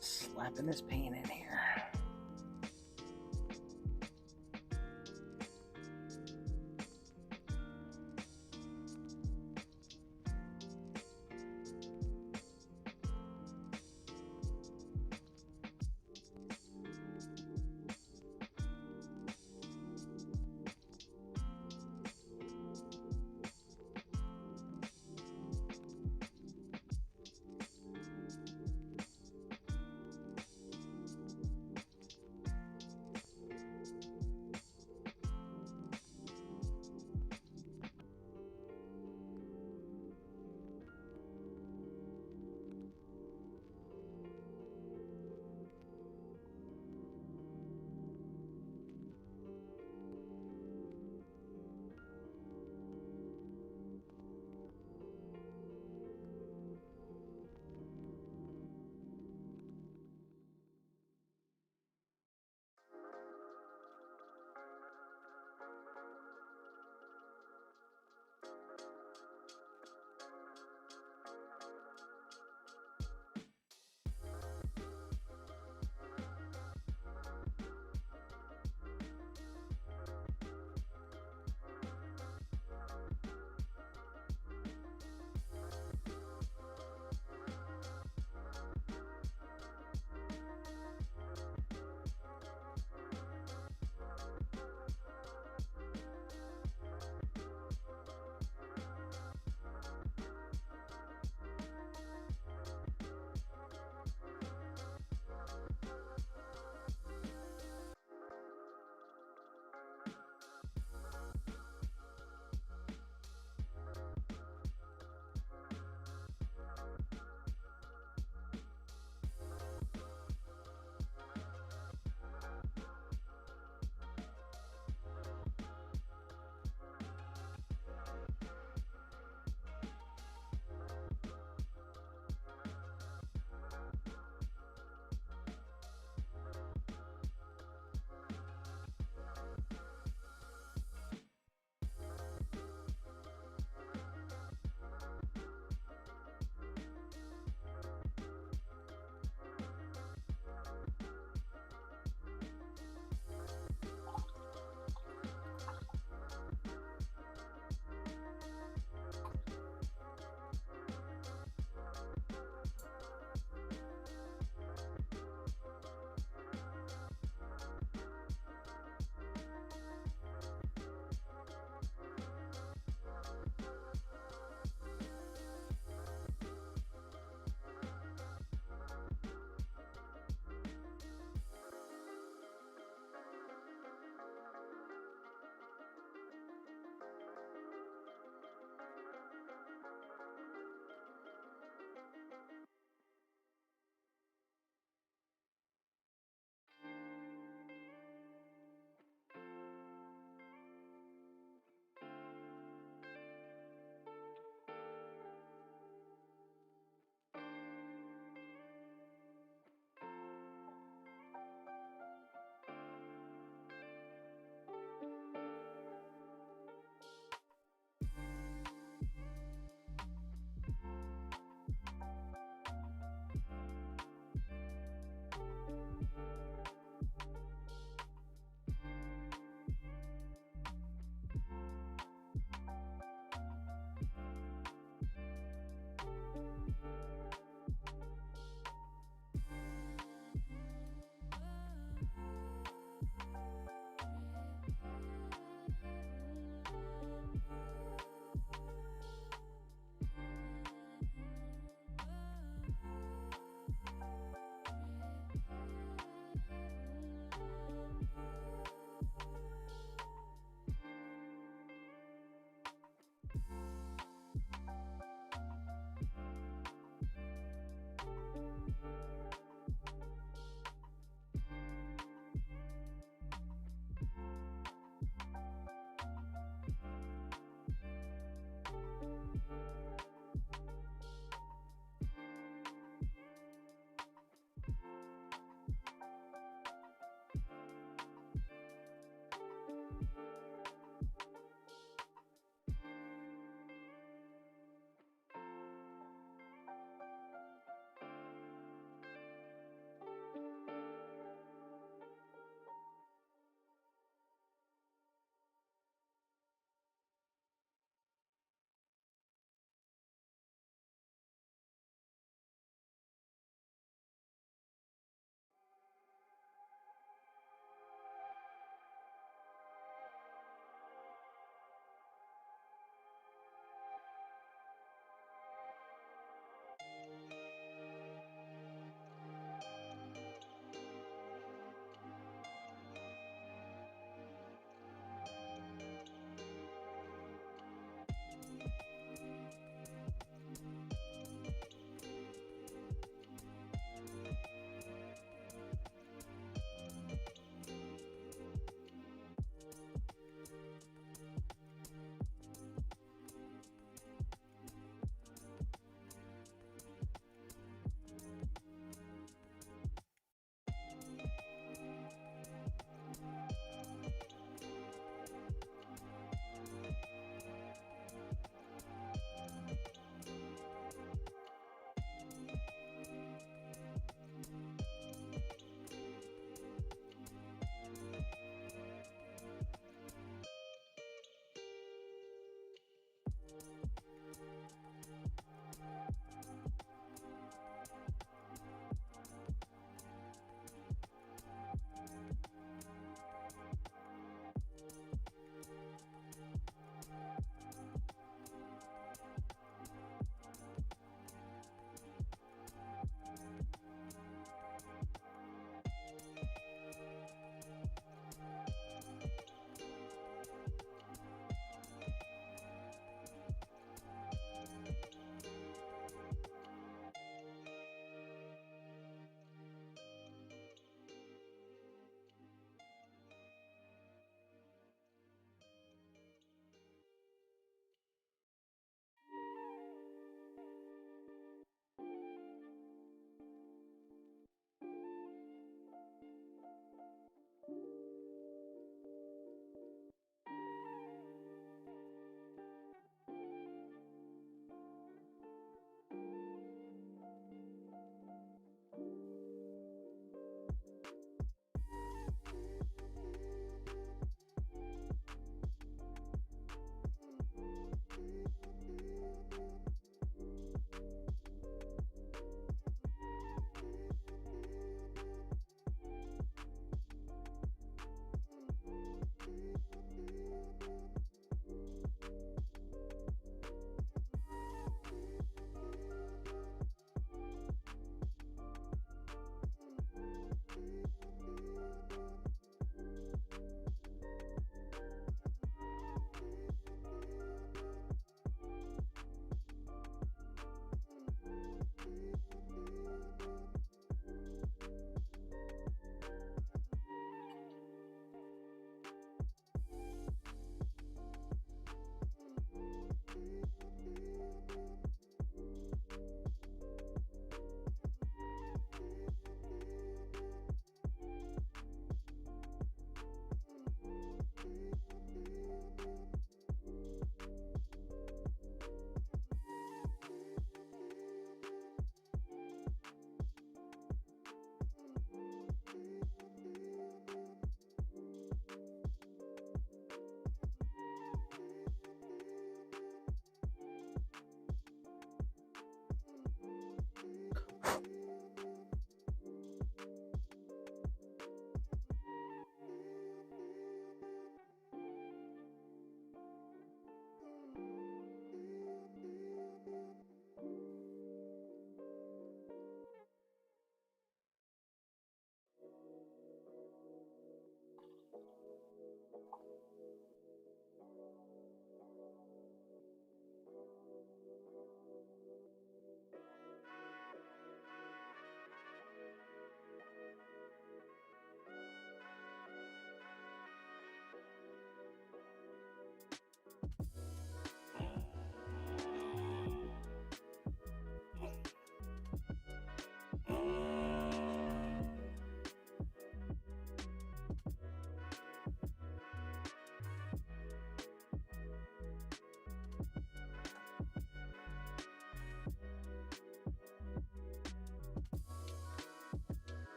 Slapping this paint in here.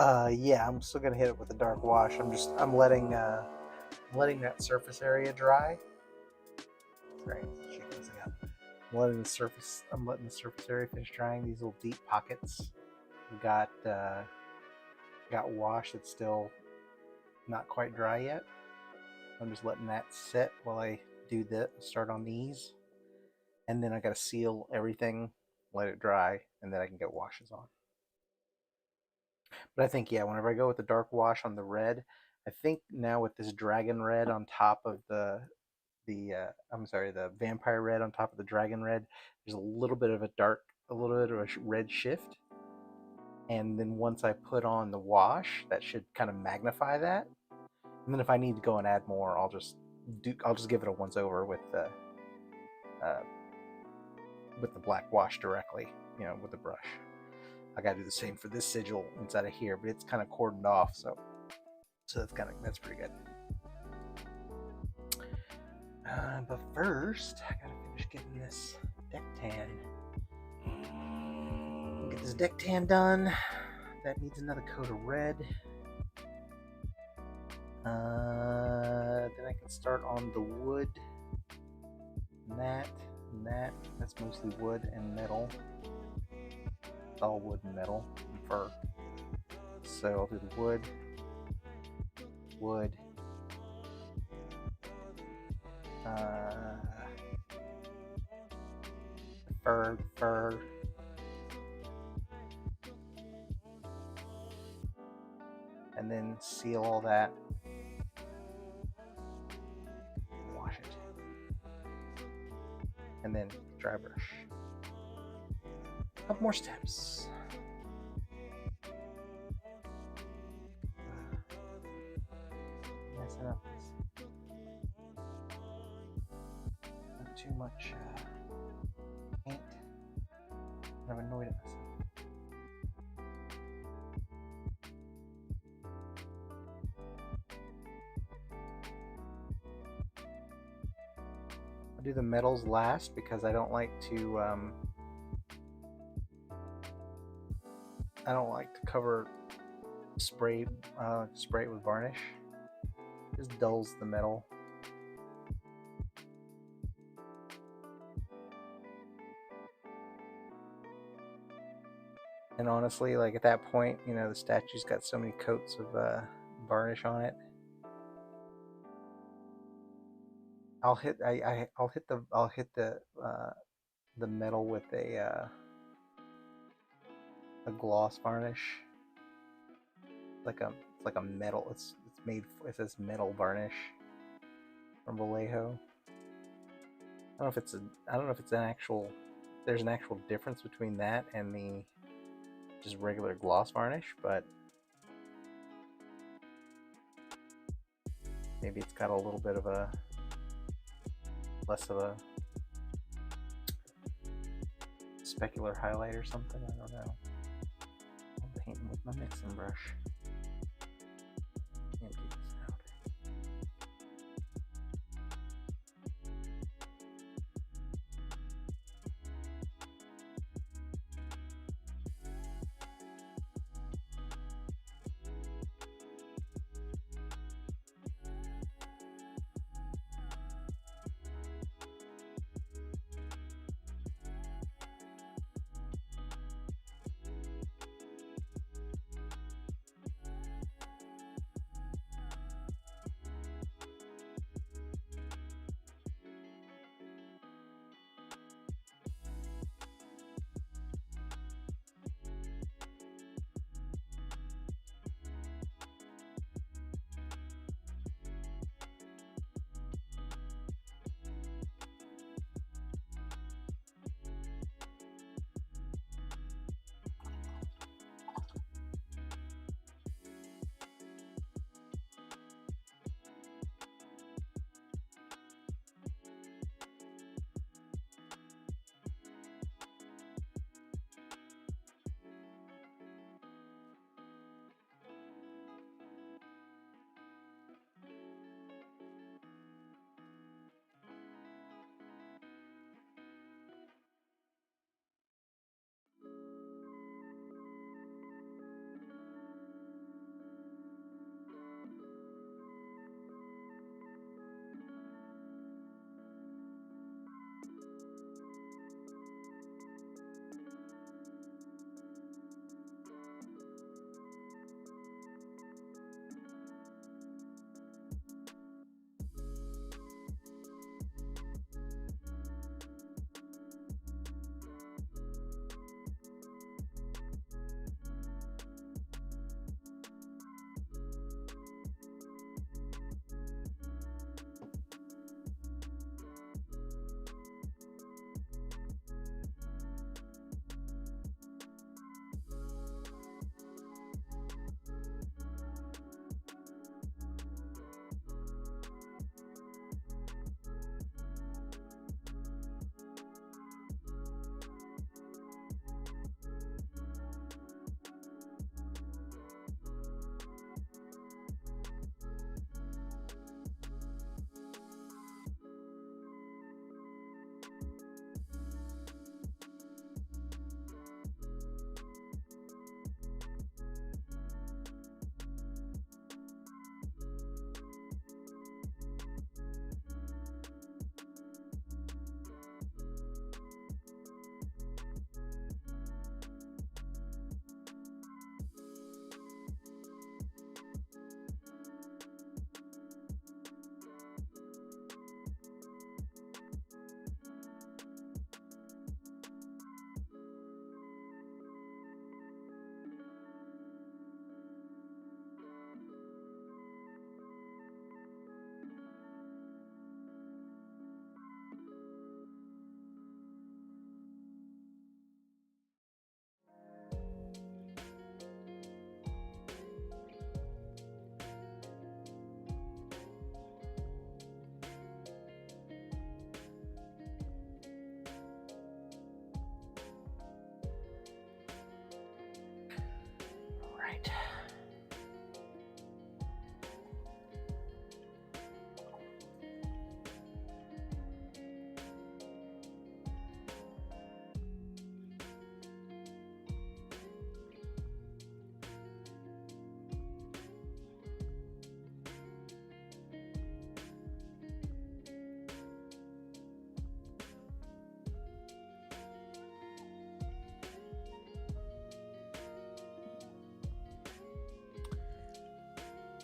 Yeah, I'm still gonna hit it with a dark wash. I'm letting that surface area dry. Sorry, chickens again. I'm letting the surface area finish drying. These little deep pockets got wash that's still not quite dry yet. I'm just letting that sit while I do the start on these, and then I gotta seal everything, let it dry, and then I can get washes on. But I think, yeah, whenever I go with the dark wash on the red, I think now with this dragon red on top of the vampire red on top of the dragon red, there's a little bit of a red shift. And then once I put on the wash, that should kind of magnify that. And then if I need to go and add more, I'll just give it a once over uh, with the black wash directly, with the brush. I gotta do the same for this sigil inside of here, but it's kind of cordoned off, so that's pretty good. But first, I gotta finish getting this deck tan. Get this deck tan done. That needs another coat of red. Then I can start on the wood. That's mostly wood and metal. It's all wood and metal and fur. So I'll do the wood, fur, and then seal all that. Wash it. And then dry brush. Couple more steps. Messing up this. Not too much paint. I'm annoyed at myself. I'll do the metals last because I don't like to cover spray it with varnish. It just dulls the metal. And honestly, like at that point, the statue's got so many coats of varnish on it. I'll hit the metal with a gloss varnish. It's like a metal. It says metal varnish from Vallejo. I don't know if it's an actual. There's an actual difference between that and the just regular gloss varnish, but maybe it's got a little bit of a less of a specular highlight or something. I don't know. I'm painting with my mixing brush. Empty this out.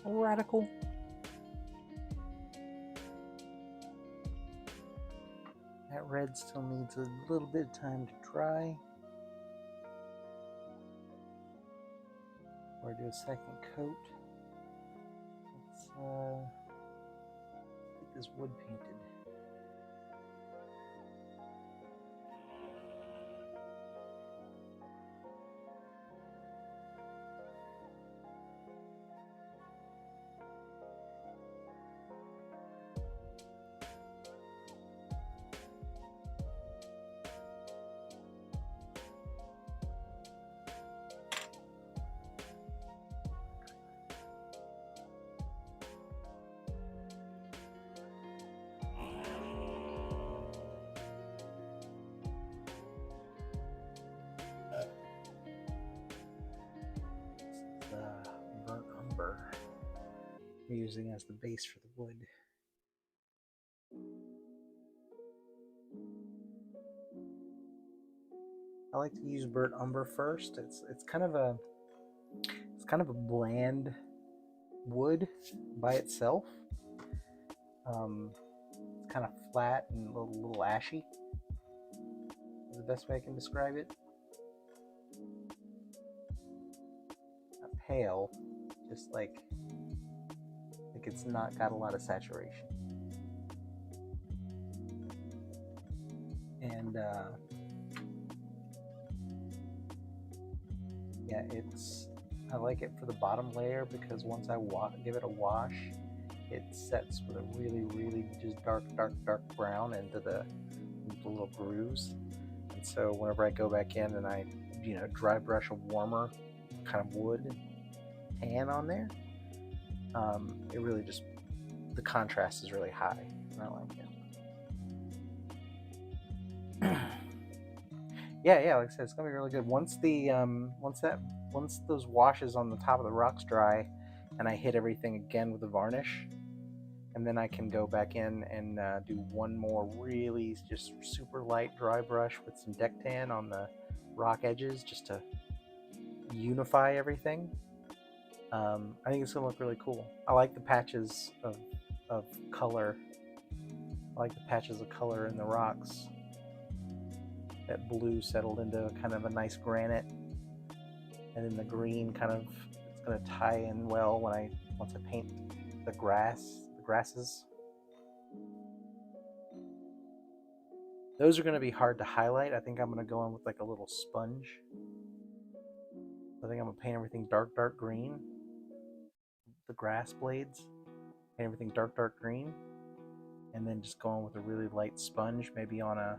Radical. That red still needs a little bit of time to dry. Or do a second coat. Let's get this wood painted. Burnt umber we're using as the base for the wood. I like to use burnt umber first. It's kind of a bland wood by itself. It's kind of flat and a little ashy. Is the best way I can describe it. Not pale, just like it's not got a lot of saturation. And yeah, I like it for the bottom layer because once I give it a wash, it sets with a really just dark brown into the little grooves. And so whenever I go back in and I dry brush a warmer kind of wood tan on there, it really just, the contrast is really high, and I like it. yeah, like I said, it's gonna be really good. Once those washes on the top of the rocks dry, and I hit everything again with the varnish, and then I can go back in and do one more really just super light dry brush with some deck tan on the rock edges just to unify everything. I think it's gonna look really cool. I like the patches of color. I like the patches of color in the rocks. That blue settled into kind of a nice granite, and then the green it's gonna tie in well once I paint the grasses. Those are gonna be hard to highlight. I think I'm gonna go in with like a little sponge. I think I'm gonna paint everything dark green. The grass blades, paint everything dark green, and then just go in with a really light sponge, maybe on a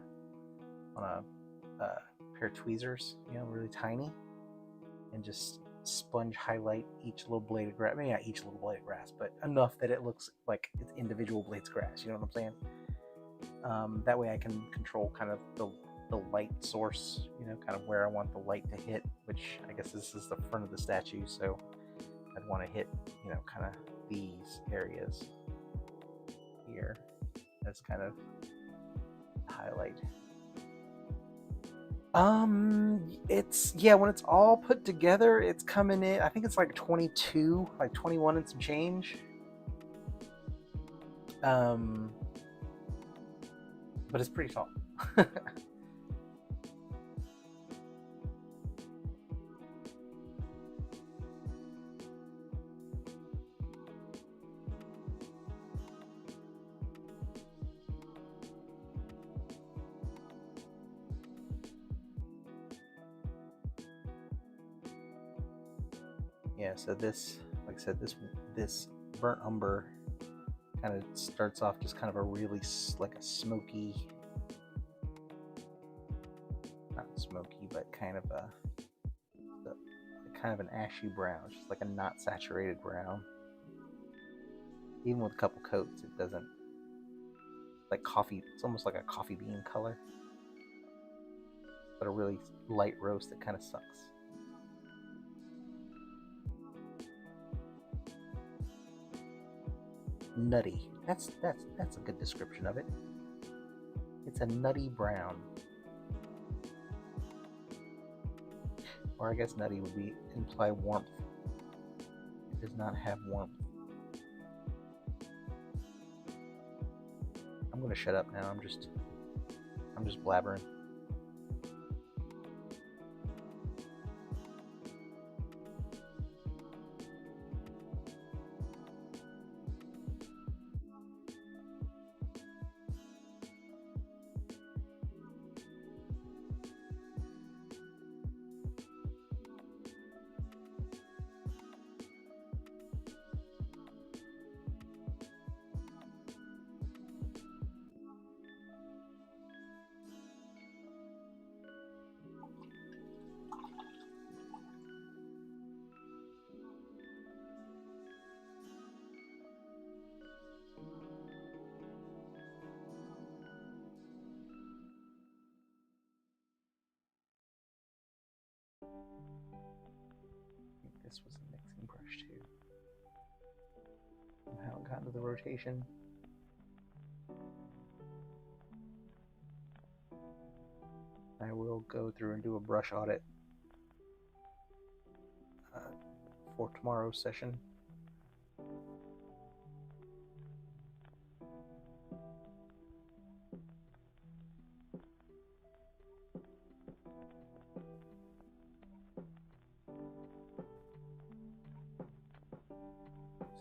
pair of tweezers, really tiny, and just sponge highlight each little blade of grass. Maybe not each little blade of grass, but enough that it looks like it's individual blades of grass. You know what I'm saying? That way I can control kind of the light source, kind of where I want the light to hit, which I guess this is the front of the statue, so I'd want to hit, kind of these areas here as kind of highlight. When it's all put together, it's coming in, I think it's like 22, like 21 and some change. But it's pretty tall. Yeah, so this, like I said, this burnt umber kind of starts off just kind of a really like a smoky, not smoky, but kind of an ashy brown, just like a not saturated brown. Even with a couple coats, it doesn't, like coffee, it's almost like a coffee bean color, but a really light roast that kind of sucks. Nutty. That's a good description of it. It's a nutty brown. Or I guess nutty would imply warmth. It does not have warmth. I'm gonna shut up now. I'm just blabbering. This was a mixing brush too. I haven't gotten to the rotation. I will go through and do a brush audit for tomorrow's session.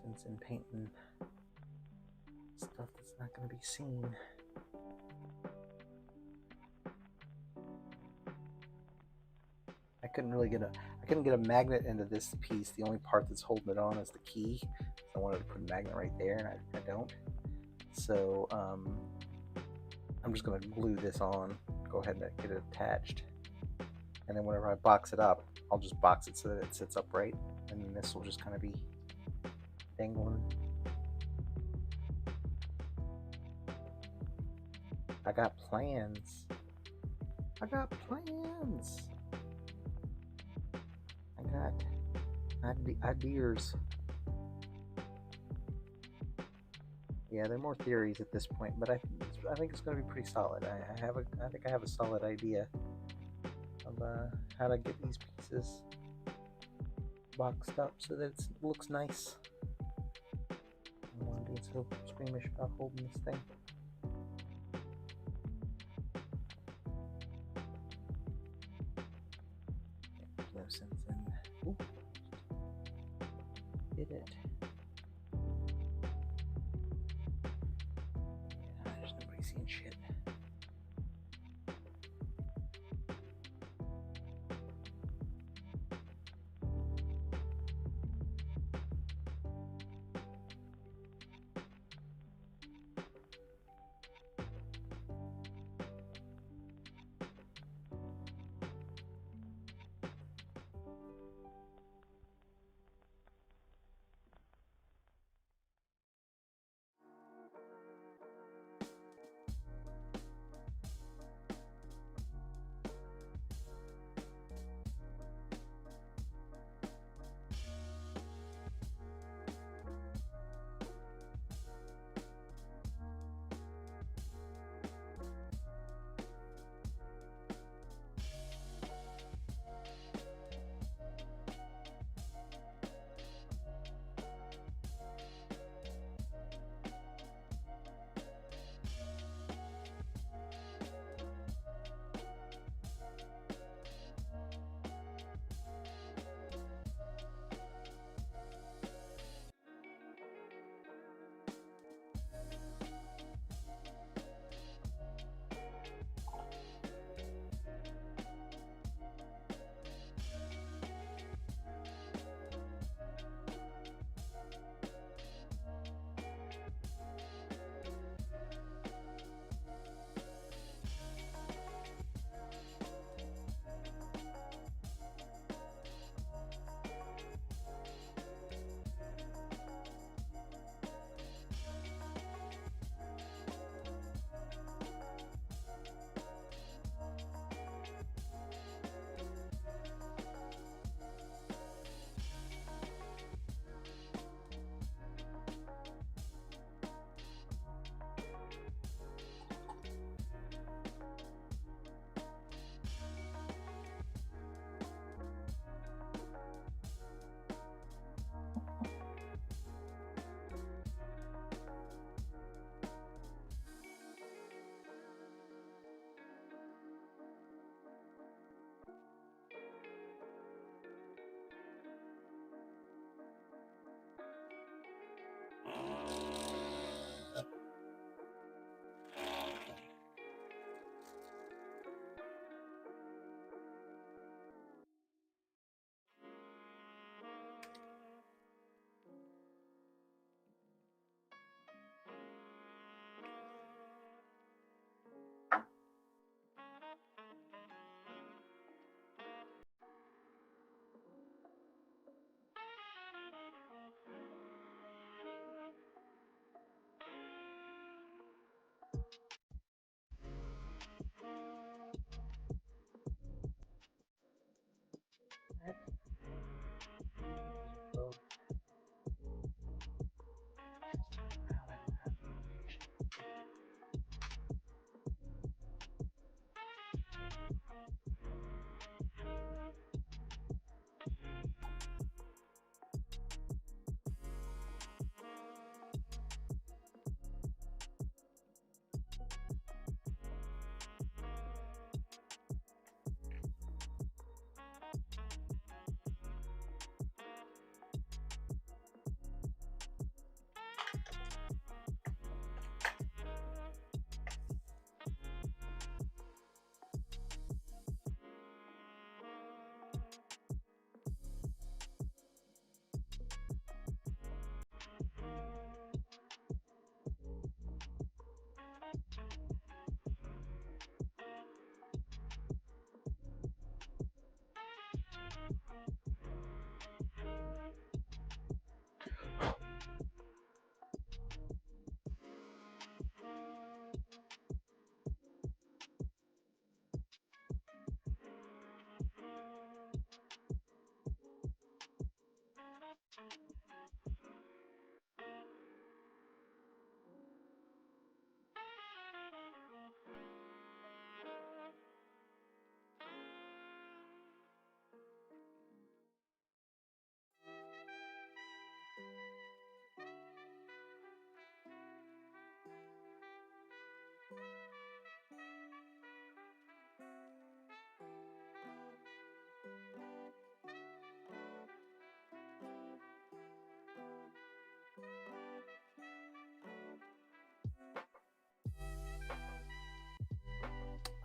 Since in painting stuff that's not going to be seen. I couldn't get a magnet into this piece. The only part that's holding it on is the key. So I wanted to put a magnet right there, and I don't. So I'm just going to glue this on. Go ahead and get it attached. And then whenever I box it up, I'll just box it so that it sits upright. And then this will just kind of be dangling. I got plans. I got ideas. Yeah, they're more theories at this point, but I think it's going to be pretty solid. I think I have a solid idea of how to get these pieces boxed up so that it looks nice. I don't want to be so squeamish about holding this thing. Since then, did it? Yeah, there's nobody seeing shit.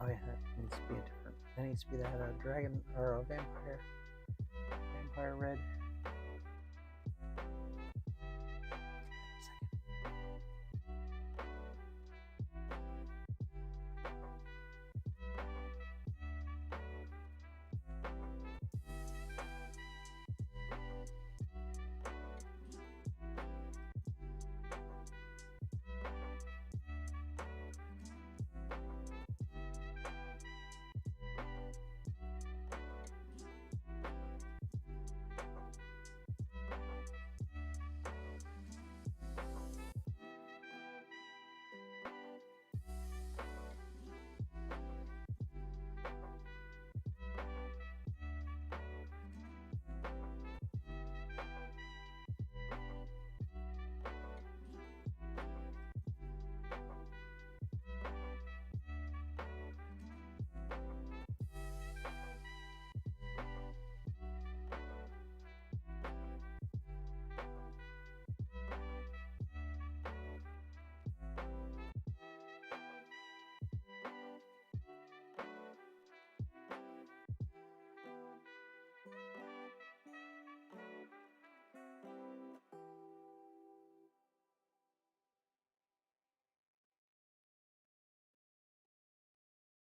Oh yeah, that needs to be a different. That needs to be that dragon or a vampire. Vampire red.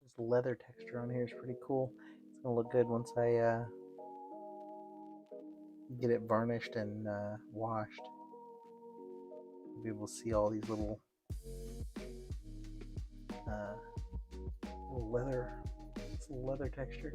This leather texture on here is pretty cool. It's gonna look good once I get it varnished and washed. You'll be able to see all these little leather texture.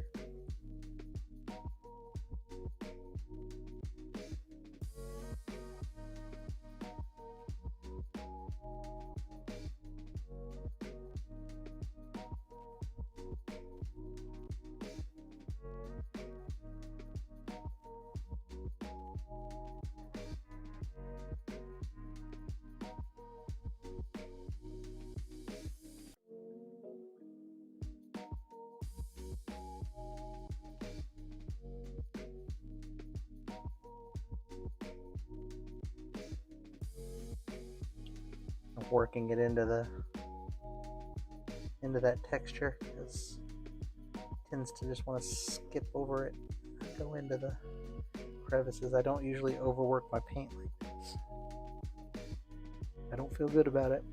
Working it into that texture because it tends to just want to skip over it, go into the crevices. I don't usually overwork my paint like this. I don't feel good about it.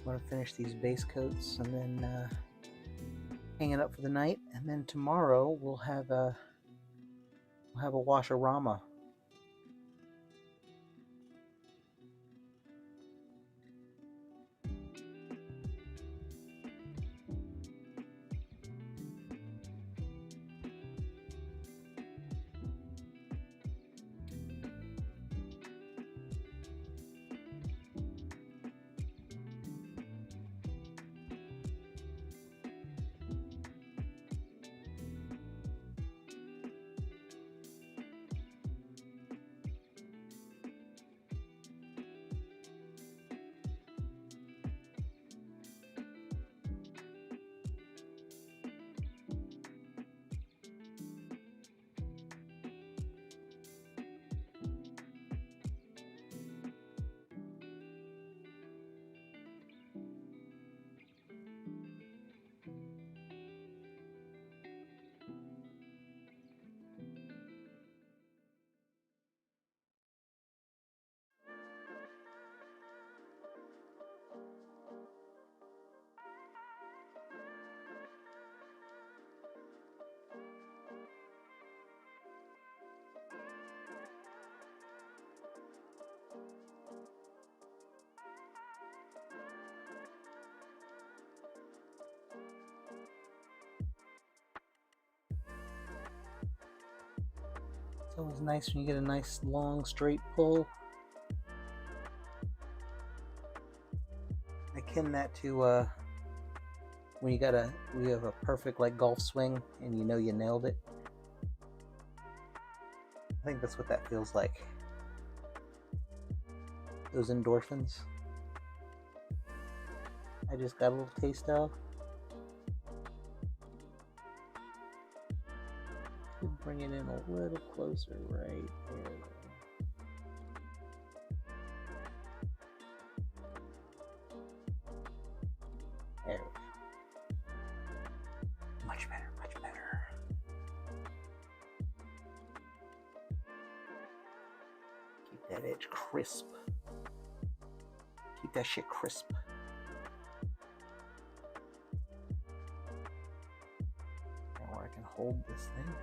I'm going to finish these base coats and then hang it up for the night. And then tomorrow we'll have a washerama. It's always nice when you get a nice long straight pull. I akin that to when you have a perfect like golf swing and you know you nailed it. I think that's what that feels like. Those endorphins I just got a little taste of. Could bring it in a little closer right there. There we go. Much better, much better. Keep that edge crisp. Keep that shit crisp. Now where I can hold this thing.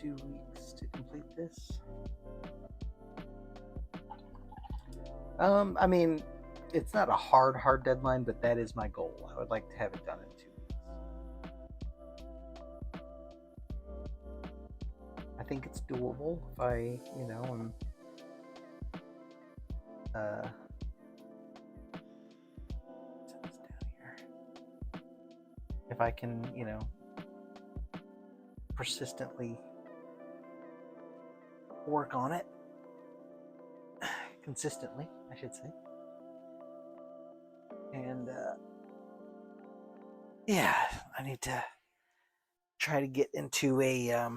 2 weeks to complete this. I mean, it's not a hard deadline, but that is my goal. I would like to have it done in 2 weeks. I think it's doable if I, am set this down here. If I can, persistently work on it consistently, I should say. And yeah, I need to try to get into a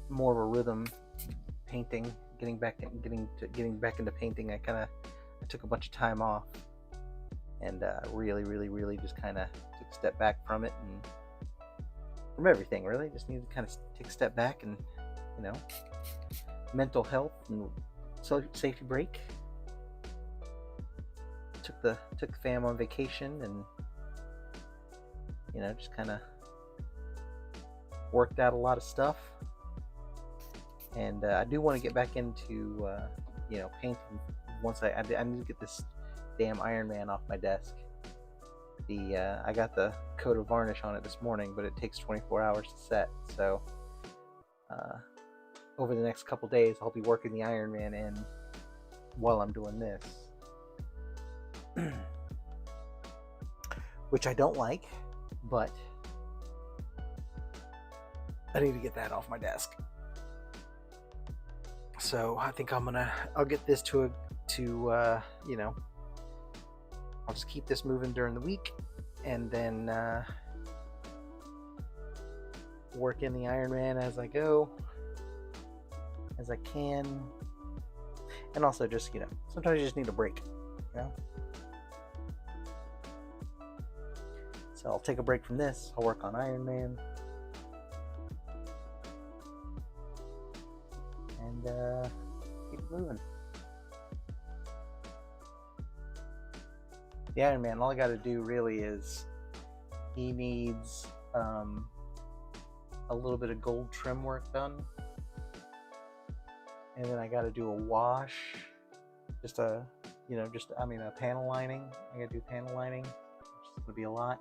more of a rhythm painting, getting back into painting. I took a bunch of time off and really just kind of took a step back from it and from everything. Really just needed to kind of take a step back and mental health and safety break. Took the fam on vacation and just kind of worked out a lot of stuff. And I do want to get back into painting. Once I need to get this damn Iron Man off my desk. I got the coat of varnish on it this morning, but it takes 24 hours to set. So over the next couple days, I'll be working the Iron Man in while I'm doing this, which I don't like, but I need to get that off my desk. So I think I'll get this to I'll just keep this moving during the week and then work in the Iron Man as I go, as I can. And also just, sometimes you just need a break, So I'll take a break from this. I'll work on Iron Man. And keep it moving. The Iron Man, all I got to do really is he needs a little bit of gold trim work done, and then I got to do a wash, a panel lining. I got to do panel lining, which is going to be a lot.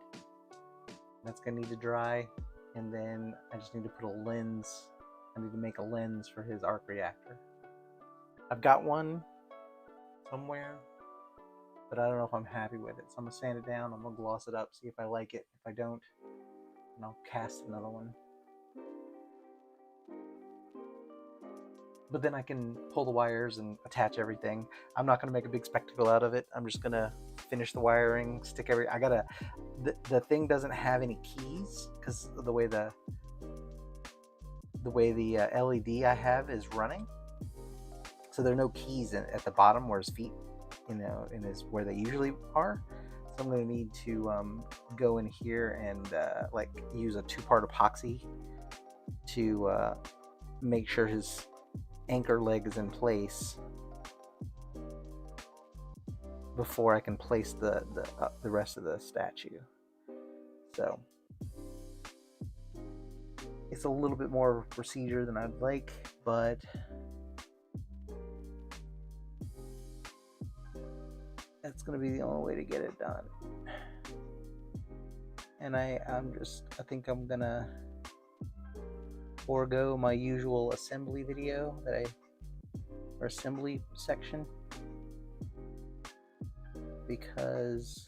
That's going to need to dry, and then I just need to put a lens. I need to make a lens for his arc reactor. I've got one somewhere, but I don't know if I'm happy with it. So I'm going to sand it down. I'm going to gloss it up, see if I like it. If I don't, then I'll cast another one. But then I can pull the wires and attach everything. I'm not going to make a big spectacle out of it. I'm just going to finish the wiring, stick the thing doesn't have any keys because of the way the LED I have is running. So there are no keys at the bottom where his feet, where they usually are. So I'm going to need to go in here and use a 2-part epoxy to make sure his anchor leg is in place before I can place the rest of the statue. So it's a little bit more of a procedure than I'd like, but that's going to be the only way to get it done. And I think I'm going to forego my usual assembly video or assembly section, because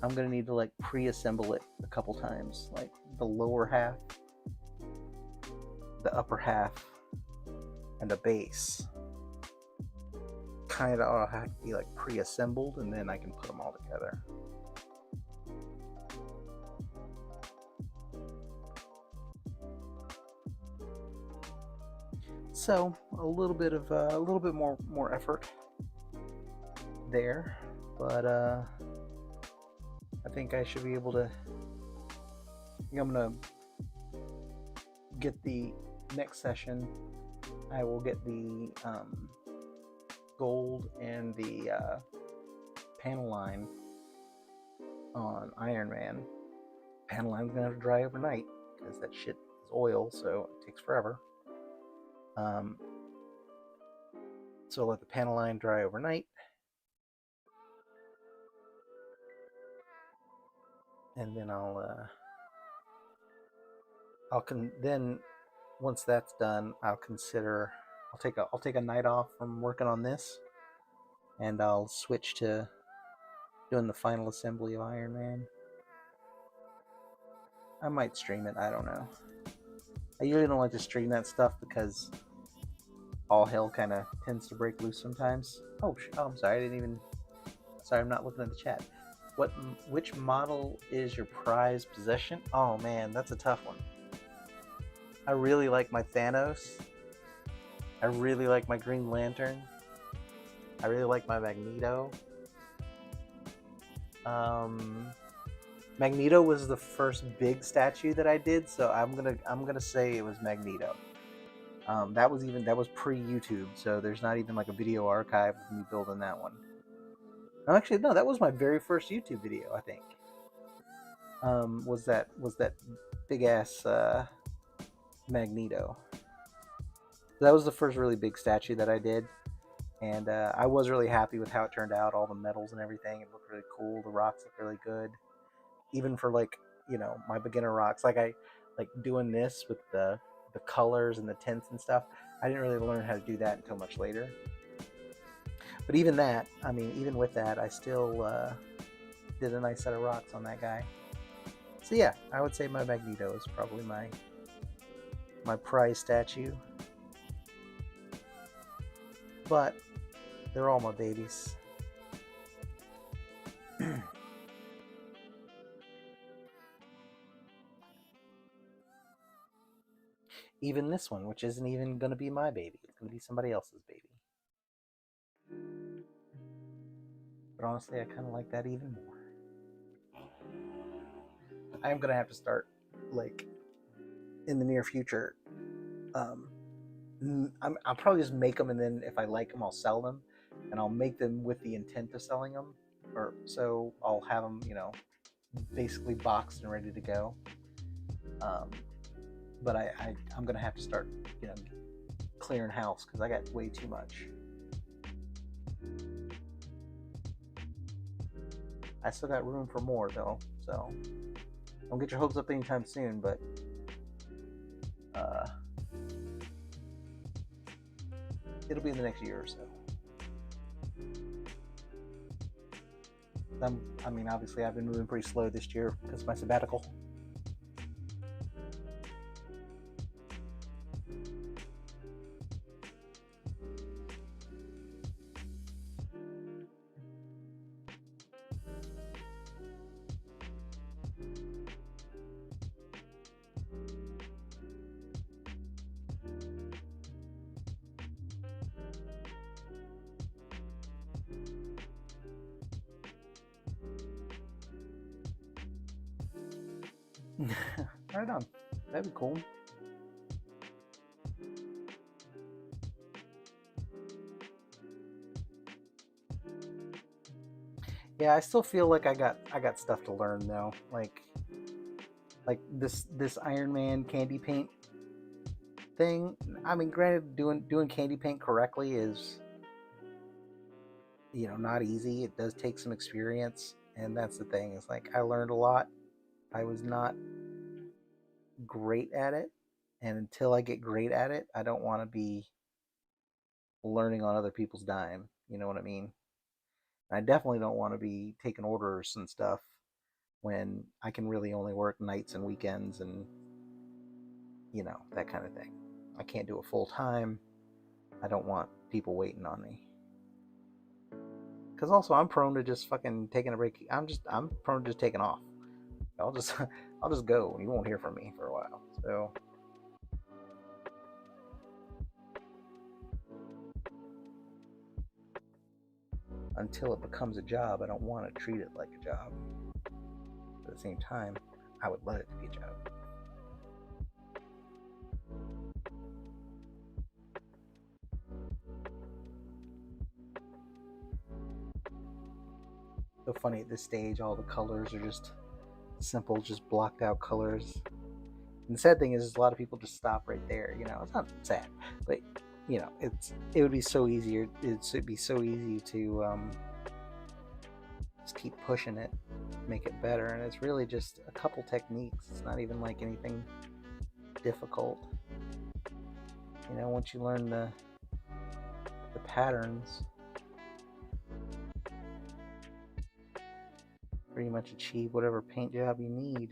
I'm going to need to pre-assemble it a couple times, like the lower half, the upper half, and the base. Kind of all have to be pre-assembled, and then I can put them all together. So a little bit more effort there, but I think I should be able to. I'm gonna get the next session. I will get the gold and the panel line on Iron Man, panel line's gonna have to dry overnight because that shit is oil, so it takes forever. Um, so I'll let the panel line dry overnight, and then then once that's done, I'll take a night off from working on this, and I'll switch to doing the final assembly of Iron Man. I might stream it. I don't know. I usually don't like to stream that stuff because all hell kind of tends to break loose sometimes. Oh, I'm sorry. I didn't even. Sorry, I'm not looking at the chat. Which model is your prized possession? Oh man, that's a tough one. I really like my Thanos. I really like my Green Lantern. I really like my Magneto. Magneto was the first big statue that I did, so I'm gonna say it was Magneto. That was pre-YouTube, so there's not even like a video archive of me building that one. No, actually, no, that was my very first YouTube video, I think. Was that big ass Magneto? That was the first really big statue that I did, and I was really happy with how it turned out. All the metals and everything, it looked really cool. The rocks looked really good, even for like my beginner rocks. Like I like doing this with the colors and the tints and stuff. I didn't really learn how to do that until much later. But even that, I mean, even with that, I still did a nice set of rocks on that guy. So yeah, I would say my Magneto is probably my prize statue. But they're all my babies. Even this one, which isn't even going to be my baby. It's going to be somebody else's baby. But honestly, I kind of like that even more. I am going to have to start, like, in the near future. I'll probably just make them, and then if I like them, I'll sell them. And I'll make them with the intent of selling them. So I'll have them, basically boxed and ready to go. But I'm going to have to start, clearing house because I got way too much. I still got room for more though, so don't get your hopes up anytime soon. But it'll be in the next year or so. I mean, obviously, I've been moving pretty slow this year because of my sabbatical. Right on. That'd be cool. Yeah, I still feel like I got stuff to learn though. Like this Iron Man candy paint thing. I mean, granted, doing candy paint correctly is not easy. It does take some experience, and that's the thing. Is like I learned a lot. I was not great at it, and until I get great at it, I don't want to be learning on other people's dime. You know what I mean? I definitely don't want to be taking orders and stuff when I can really only work nights and weekends and that kind of thing. I can't do it full time. I don't want people waiting on me. Because also I'm prone to just fucking taking a break. I'm prone to just taking off. I'll just go. You won't hear from me for a while. So until it becomes a job, I don't want to treat it like a job. But at the same time, I would let it be a job. The funny at this stage. All the colors are just simple, just blocked out colors. And the sad thing is a lot of people just stop right there. It's not sad, but it would be so easier. It'd be so easy to just keep pushing it, make it better. And it's really just a couple techniques. It's not even like anything difficult. Once you learn the patterns, pretty much achieve whatever paint job you need.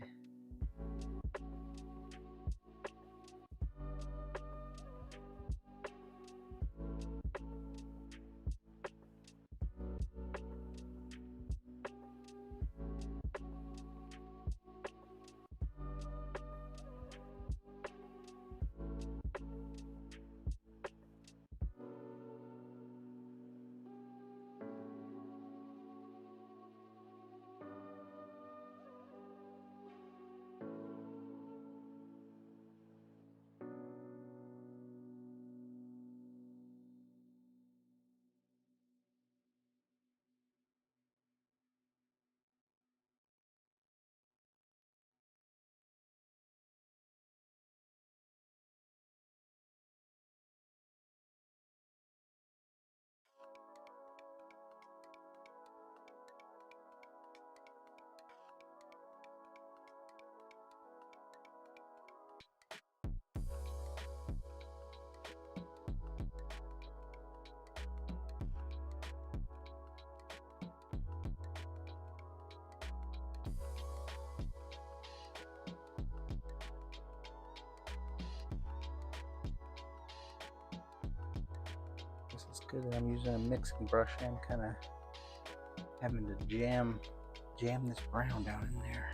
It's good that I'm using a mixing brush. I'm kind of having to jam this brown down in there.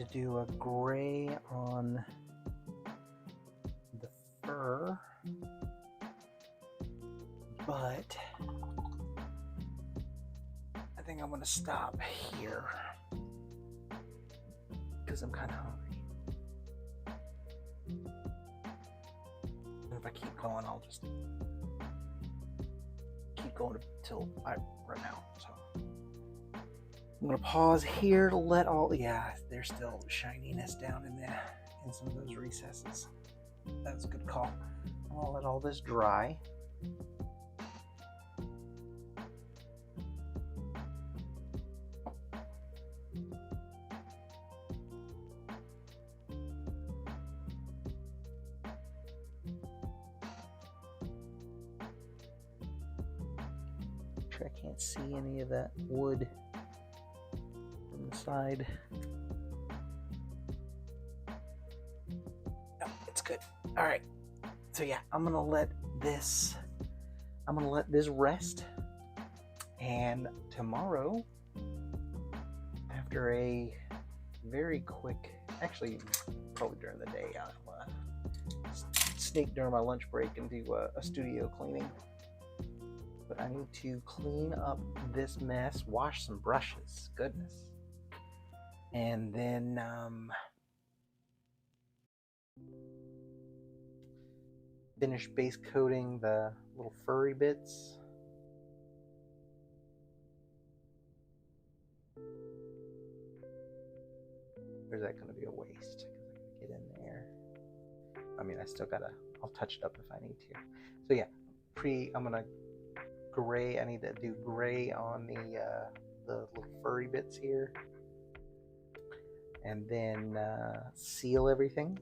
to do a gray on the fur, but I think I'm going to stop here because I'm kind of hungry. And if I keep going, I'll just keep going until I run out. So I'm going to pause here to let all, yeah, there's still shininess down in there in some of those recesses. That's a good call. I'm going to let all this dry. I can't see any of that wood from the side. No, it's good. All right. So yeah, I'm gonna let this rest. And tomorrow, after a very quick, actually probably during the day, I'll sneak during my lunch break and do a studio cleaning. But I need to clean up this mess, wash some brushes, goodness. And then finish base coating the little furry bits. Or is that going to be a waste? Because I can get in there. I mean, I'll touch it up if I need to. So yeah, I'm going to gray. I need to do gray on the little furry bits here, and then seal everything,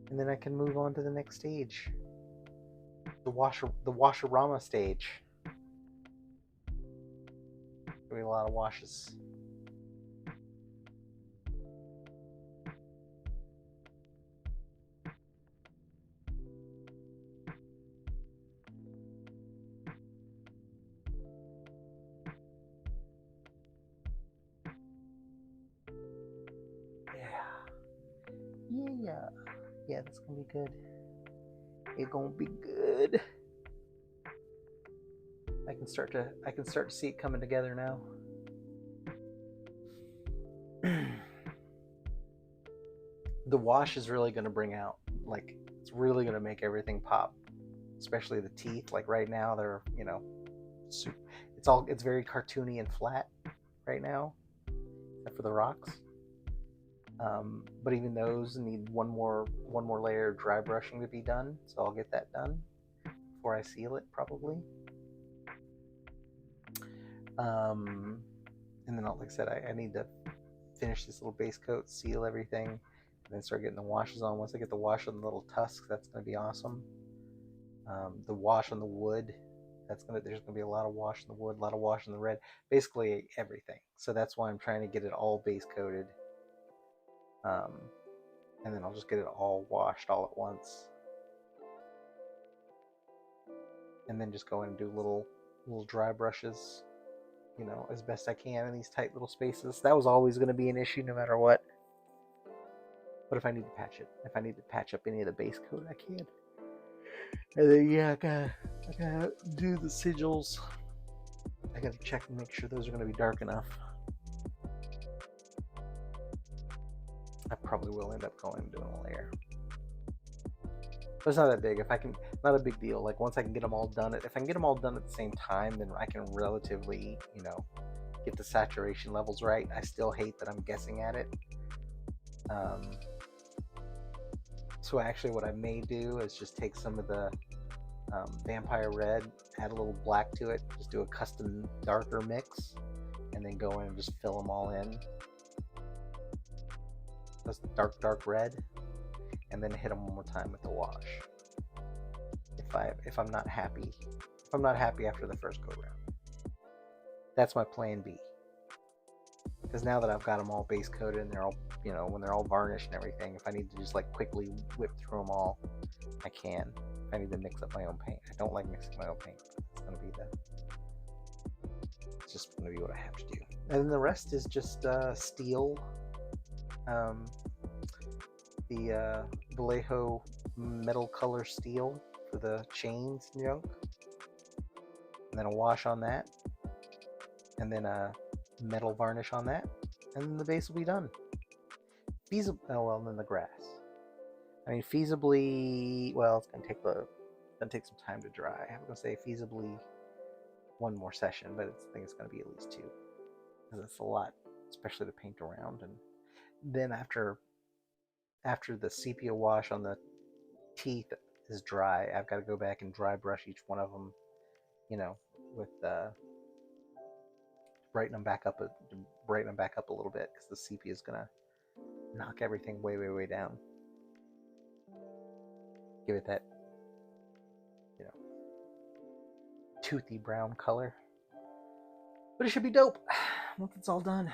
and then I can move on to the next stage, the washerama stage. There'll be a lot of washes. Yeah, that's gonna be good. It's gonna be good. I can start to see it coming together now. The wash is really gonna bring out, like, it's really gonna make everything pop, especially the teeth. Like right now, they're, it's very cartoony and flat right now, except for the rocks. But even those need one more layer of dry brushing to be done, so I'll get that done before I seal it, probably. And then, like I said, I need to finish this little base coat, seal everything, and then start getting the washes on. Once I get the wash on the little tusks, that's going to be awesome. The wash on the wood, there's going to be a lot of wash in the wood, a lot of wash in the red, basically everything. So that's why I'm trying to get it all base coated. And then I'll just get it all washed all at once. And then just go in and do little dry brushes, as best I can in these tight little spaces. That was always going to be an issue no matter what. But if I need to patch it, if I need to patch up any of the base coat, I can. And then, yeah, I gotta do the sigils. I gotta check and make sure those are going to be dark enough. I probably will end up going and doing a layer. But it's not that big. Not a big deal. Like, once I can get them all done, if I can get them all done at the same time, then I can relatively, get the saturation levels right. I still hate that I'm guessing at it. So actually what I may do is just take some of the Vampire Red, add a little black to it, just do a custom darker mix, and then go in and just fill them all in. That's dark red, and then hit them one more time with the wash. If I'm not happy after the first go round, that's my plan B. Because now that I've got them all base coated and they're all, when they're all varnished and everything, if I need to just like quickly whip through them all, I can. If I need to mix up my own paint, I don't like mixing my own paint, but it's gonna be It's just going to be what I have to do. And then the rest is just steel. The Vallejo metal color steel for the chains and junk. And then a wash on that. And then a metal varnish on that. And then the base will be done. And then the grass. I mean, feasibly, well, it's gonna take some time to dry. I'm gonna say feasibly one more session, but I think it's gonna be at least 2, because it's a lot, especially to paint around. And then after the sepia wash on the teeth is dry, I've got to go back and dry brush each one of them, with brighten them back up a little bit, because the sepia is gonna knock everything way, way, way down. Give it that, toothy brown color. But it should be dope once it's all done.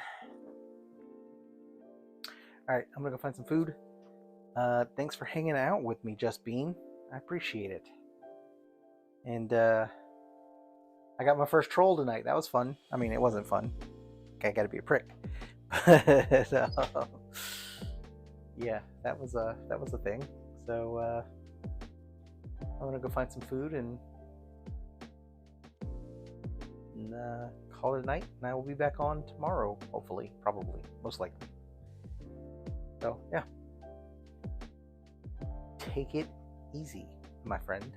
Alright, I'm gonna go find some food. Thanks for hanging out with me, Just Bean. I appreciate it. And I got my first troll tonight. That was fun. I mean, it wasn't fun. I gotta be a prick. Yeah, that was a thing. So I'm gonna go find some food and call it a night. And I will be back on tomorrow, hopefully, probably, most likely. So yeah, take it easy, my friend.